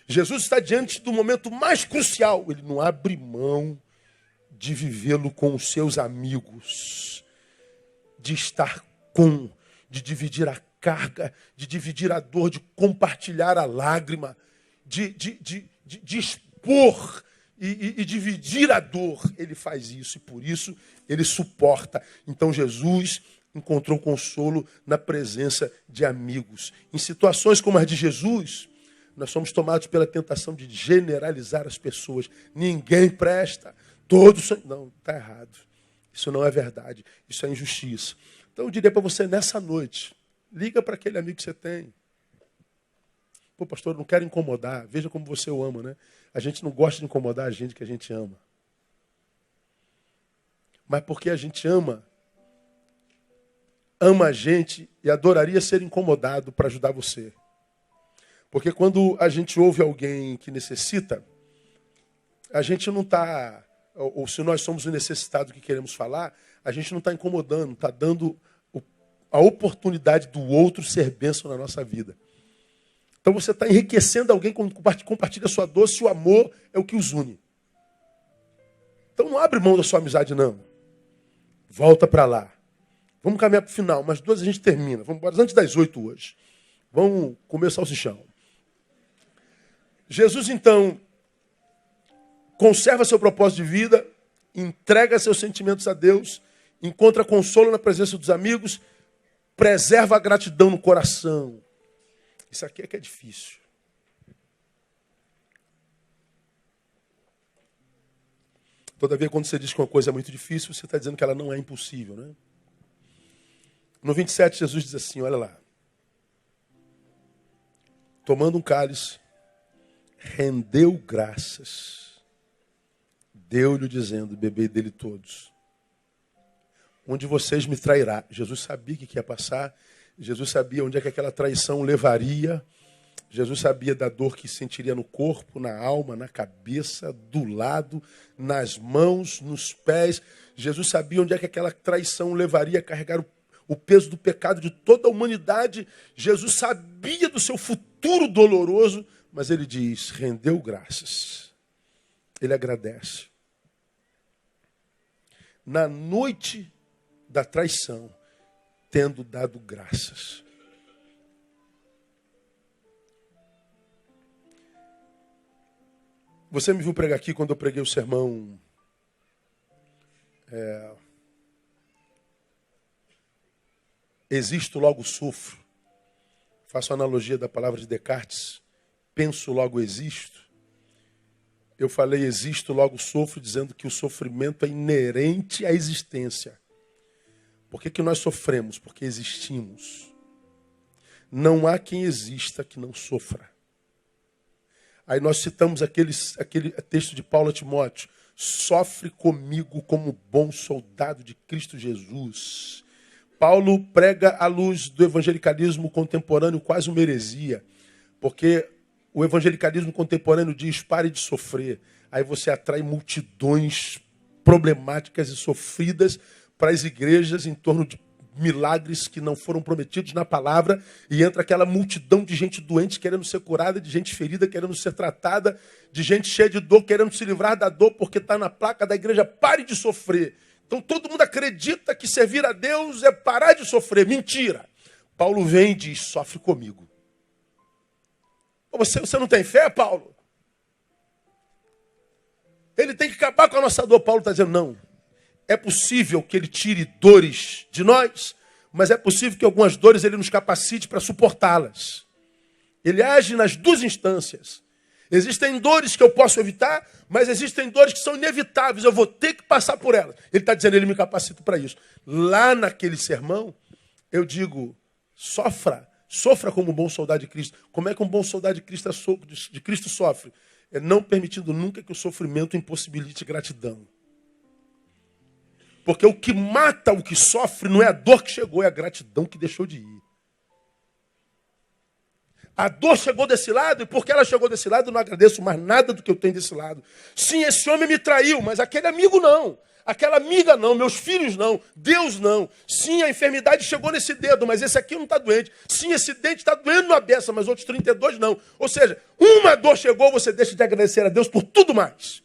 Jesus está diante do momento mais crucial. Ele não abre mão de vivê-lo com os seus amigos, de estar com, de dividir a carga, de dividir a dor, de compartilhar a lágrima, de expor e dividir a dor. Ele faz isso e por isso ele suporta. Então Jesus encontrou consolo na presença de amigos. Em situações como as de Jesus, nós somos tomados pela tentação de generalizar as pessoas. Ninguém presta. Todos são... Não, está errado. Isso não é verdade. Isso é injustiça. Então eu diria para você nessa noite, liga para aquele amigo que você tem. Pô, pastor, eu não quero incomodar. Veja como você o ama, né? A gente não gosta de incomodar a gente que a gente ama. Mas porque a gente ama a gente e adoraria ser incomodado para ajudar você. Porque quando a gente ouve alguém que necessita, a gente não está, ou se nós somos o necessitado que queremos falar, a gente não está incomodando, está dando a oportunidade do outro ser bênção na nossa vida. Então você está enriquecendo alguém quando compartilha a sua dor, se o amor é o que os une. Então não abre mão da sua amizade, não. Volta para lá. Vamos caminhar para o final, mas 2 a gente termina. Vamos embora antes das 8 hoje. Vamos comer salsichão. Jesus, então, conserva seu propósito de vida, entrega seus sentimentos a Deus, encontra consolo na presença dos amigos, preserva a gratidão no coração. Isso aqui é que é difícil. Todavia, quando você diz que uma coisa é muito difícil, você está dizendo que ela não é impossível, né? No 27, Jesus diz assim, olha lá. Tomando um cálice, rendeu graças, deu-lhe dizendo, bebei dele todos. Um de vocês me trairá. Jesus sabia o que ia passar. Jesus sabia onde é que aquela traição levaria. Jesus sabia da dor que sentiria no corpo, na alma, na cabeça, do lado, nas mãos, nos pés. Jesus sabia onde é que aquela traição levaria a carregar o peso do pecado de toda a humanidade. Jesus sabia do seu futuro doloroso, mas ele diz, rendeu graças. Ele agradece. Na noite da traição, tendo dado graças. Você me viu pregar aqui quando eu preguei o sermão Existo, logo sofro. Faço a analogia da palavra de Descartes. Penso, logo existo. Eu falei existo, logo sofro, dizendo que o sofrimento é inerente à existência. Por que nós sofremos? Porque existimos. Não há quem exista que não sofra. Aí nós citamos aquele texto de Paulo a Timóteo. Sofre comigo como bom soldado de Cristo Jesus. Paulo prega à luz do evangelicalismo contemporâneo quase uma heresia. Porque o evangelicalismo contemporâneo diz, pare de sofrer. Aí você atrai multidões problemáticas e sofridas para as igrejas em torno de milagres que não foram prometidos na palavra, e entra aquela multidão de gente doente querendo ser curada, de gente ferida querendo ser tratada, de gente cheia de dor querendo se livrar da dor porque está na placa da igreja, pare de sofrer. Então todo mundo acredita que servir a Deus é parar de sofrer. Mentira! Paulo vem e diz, sofre comigo. Você não tem fé, Paulo? Ele tem que acabar com a nossa dor. Paulo está dizendo, não. É possível que ele tire dores de nós, mas é possível que algumas dores ele nos capacite para suportá-las. Ele age nas 2 instâncias. Existem dores que eu posso evitar, mas existem dores que são inevitáveis. Eu vou ter que passar por elas. Ele está dizendo, ele me capacita para isso. Lá naquele sermão, eu digo, sofra como um bom soldado de Cristo. Como é que um bom soldado de Cristo sofre? É não permitindo nunca que o sofrimento impossibilite gratidão. Porque o que mata o que sofre não é a dor que chegou, é a gratidão que deixou de ir. A dor chegou desse lado, e porque ela chegou desse lado, eu não agradeço mais nada do que eu tenho desse lado. Sim, esse homem me traiu, mas aquele amigo não. Aquela amiga não, meus filhos não, Deus não. Sim, a enfermidade chegou nesse dedo, mas esse aqui não está doente. Sim, esse dente está doendo na beça, mas outros 32 não. Ou seja, uma dor chegou, você deixa de agradecer a Deus por tudo mais.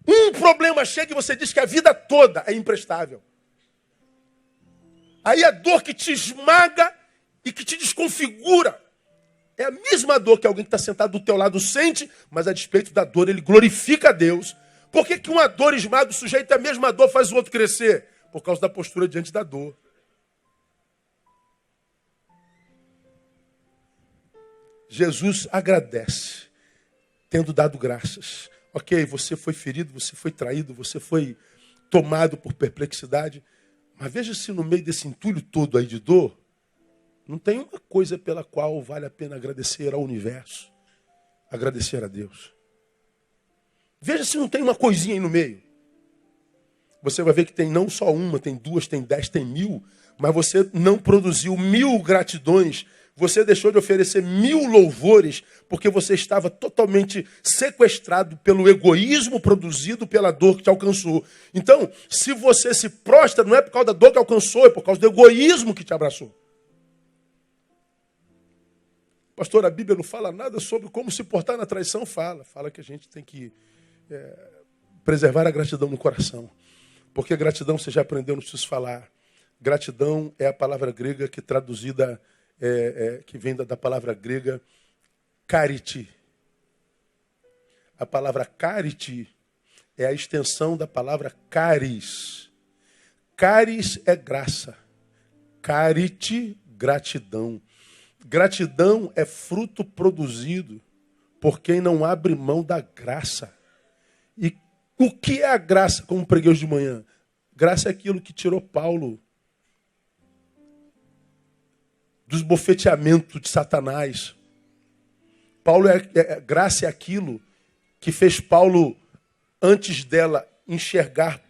Um problema chega e você diz que a vida toda é imprestável. Aí a dor que te esmaga e que te desconfigura é a mesma dor que alguém que está sentado do teu lado sente, mas a despeito da dor ele glorifica a Deus. Por que uma dor esmaga o sujeito e a mesma dor faz o outro crescer? Por causa da postura diante da dor. Jesus agradece, tendo dado graças. Ok, você foi ferido, você foi traído, você foi tomado por perplexidade. Mas veja se no meio desse entulho todo aí de dor, não tem uma coisa pela qual vale a pena agradecer ao universo. Agradecer a Deus. Veja se não tem uma coisinha aí no meio. Você vai ver que tem não só uma, tem duas, tem 10, tem 1000. Mas você não produziu 1000 gratidões. Você deixou de oferecer 1000 louvores porque você estava totalmente sequestrado pelo egoísmo produzido pela dor que te alcançou. Então, se você se prostra, não é por causa da dor que alcançou, é por causa do egoísmo que te abraçou. Pastor, a Bíblia não fala nada sobre como se portar na traição. Fala que a gente tem que preservar a gratidão no coração. Porque gratidão, você já aprendeu, não preciso falar. Gratidão é a palavra grega que traduzida, que vem da palavra grega chariti. A palavra chariti é a extensão da palavra charis. Charis é graça. Chariti, gratidão. Gratidão é fruto produzido por quem não abre mão da graça. E o que é a graça, como preguei hoje de manhã? Graça é aquilo que tirou Paulo dos bofeteamentos de Satanás. Graça é aquilo que fez Paulo, antes dela, enxergar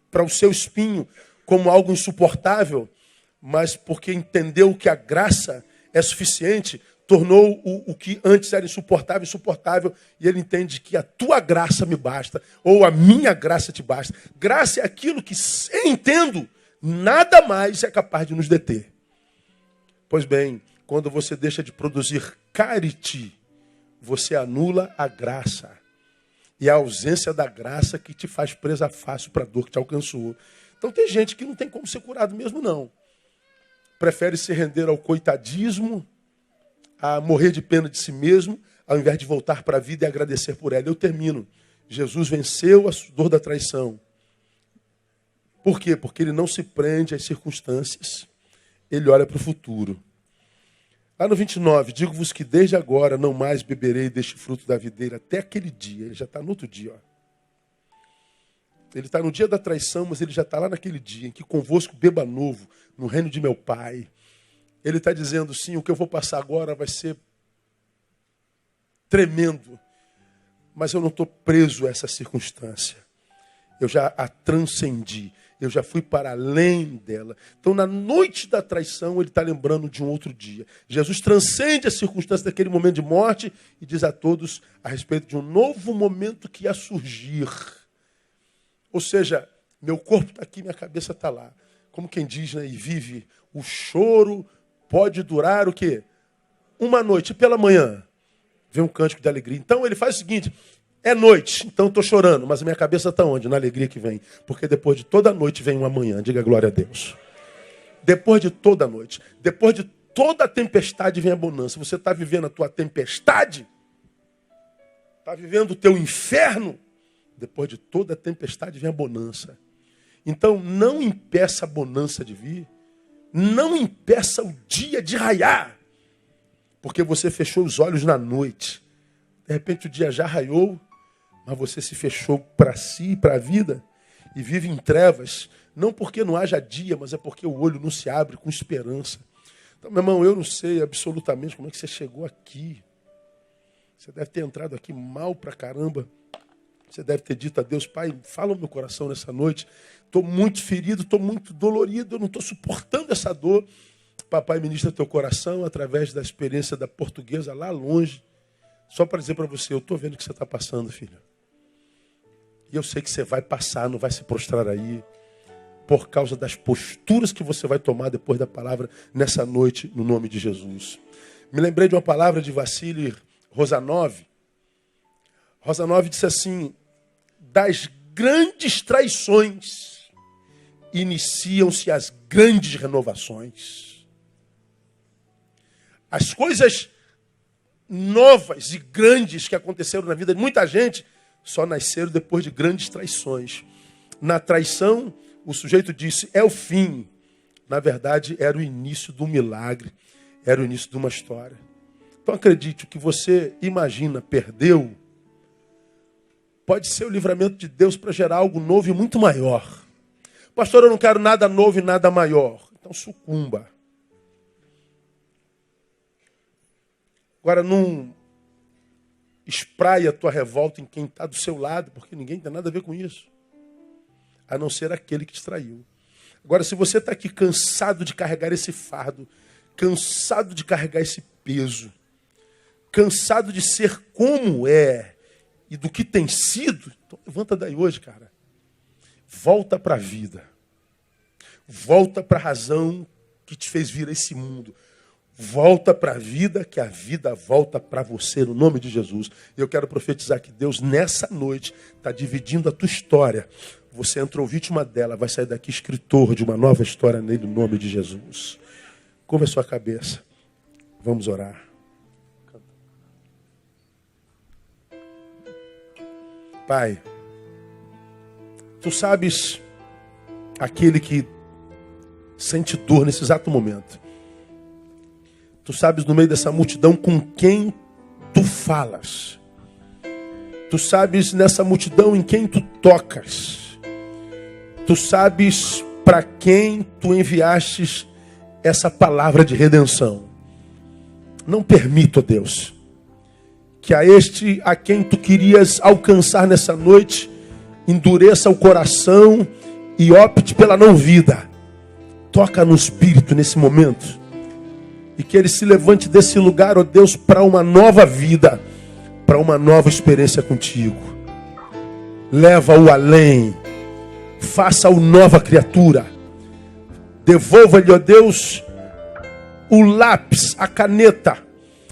para o seu espinho como algo insuportável, mas porque entendeu que a graça é suficiente, tornou o que antes era insuportável, insuportável, e ele entende que a tua graça me basta, ou a minha graça te basta. Graça é aquilo que, sem entendo, nada mais é capaz de nos deter. Pois bem, quando você deixa de produzir chariti, você anula a graça. E a ausência da graça que te faz presa fácil para a dor que te alcançou. Então tem gente que não tem como ser curado mesmo, não. Prefere se render ao coitadismo, a morrer de pena de si mesmo, ao invés de voltar para a vida e agradecer por ela. Eu termino. Jesus venceu a dor da traição. Por quê? Porque ele não se prende às circunstâncias. Ele olha para o futuro. Lá no 29, digo-vos que desde agora não mais beberei deste fruto da videira até aquele dia. Ele já está no outro dia. Ó. Ele está no dia da traição, mas ele já está lá naquele dia em que convosco beba novo no reino de meu Pai. Ele está dizendo, sim, o que eu vou passar agora vai ser tremendo, mas eu não estou preso a essa circunstância. Eu já a transcendi, eu já fui para além dela. Então, na noite da traição, ele está lembrando de um outro dia. Jesus transcende a circunstância daquele momento de morte e diz a todos a respeito de um novo momento que ia surgir. Ou seja, meu corpo está aqui, minha cabeça está lá. Como quem diz, né, e vive, o choro pode durar o quê? Uma noite. E pela manhã vem um cântico de alegria. Então ele faz o seguinte, é noite, então estou chorando, mas a minha cabeça está onde? Na alegria que vem. Porque depois de toda noite vem uma manhã. Diga glória a Deus. Depois de toda noite, depois de toda a tempestade vem a bonança. Você está vivendo a tua tempestade? Está vivendo o teu inferno? Depois de toda a tempestade vem a bonança. Então não impeça a bonança de vir. Não impeça o dia de raiar. Porque você fechou os olhos na noite. De repente o dia já raiou, mas você se fechou para si e para a vida e vive em trevas, não porque não haja dia, mas é porque o olho não se abre com esperança. Então, meu irmão, eu não sei absolutamente como é que você chegou aqui. Você deve ter entrado aqui mal pra caramba. Você deve ter dito a Deus: Pai, fala no meu coração nessa noite. Estou muito ferido, estou muito dolorido, eu não estou suportando essa dor. Papai, ministra teu coração através da experiência da portuguesa lá longe. Só para dizer para você: eu estou vendo o que você está passando, filho. E eu sei que você vai passar, não vai se prostrar aí, por causa das posturas que você vai tomar depois da palavra nessa noite, no nome de Jesus. Me lembrei de uma palavra de Vassili Rosanov. Rosanov disse assim: das grandes traições iniciam-se as grandes renovações. As coisas novas e grandes que aconteceram na vida de muita gente só nasceram depois de grandes traições. Na traição, o sujeito disse: é o fim. Na verdade, era o início de um milagre, era o início de uma história. Então acredite, o que você imagina, perdeu, pode ser o livramento de Deus para gerar algo novo e muito maior. Pastor, eu não quero nada novo e nada maior. Então sucumba. Agora não espraia a tua revolta em quem está do seu lado, porque ninguém tem nada a ver com isso, a não ser aquele que te traiu. Agora, se você está aqui cansado de carregar esse fardo, cansado de carregar esse peso, cansado de ser como é e do que tem sido, então levanta daí hoje, cara. Volta para a vida. Volta para a razão que te fez vir a esse mundo. Volta para a vida, que a vida volta para você, no nome de Jesus. Eu quero profetizar que Deus, nessa noite, está dividindo a tua história. Você entrou vítima dela, vai sair daqui escritor de uma nova história nele, no nome de Jesus. Curva a sua cabeça. Vamos orar. Pai, tu sabes aquele que sente dor nesse exato momento. Tu sabes no meio dessa multidão com quem tu falas. Tu sabes nessa multidão em quem tu tocas. Tu sabes para quem tu enviastes essa palavra de redenção. Não permita, ó Deus, que a este a quem tu querias alcançar nessa noite endureça o coração e opte pela não vida. Toca no espírito nesse momento. E que ele se levante desse lugar, ó Deus, para uma nova vida, para uma nova experiência contigo. Leva-o além. Faça-o nova criatura. Devolva-lhe, ó Deus, o lápis, a caneta,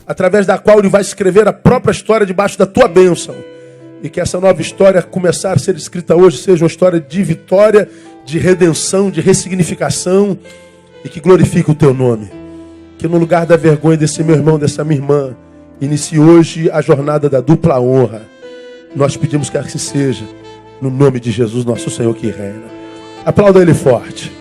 através da qual ele vai escrever a própria história debaixo da tua bênção. E que essa nova história, começar a ser escrita hoje, seja uma história de vitória, de redenção, de ressignificação, e que glorifique o teu nome. Que no lugar da vergonha desse meu irmão, dessa minha irmã, inicie hoje a jornada da dupla honra. Nós pedimos que assim seja, no nome de Jesus, nosso Senhor que reina. Aplauda ele forte.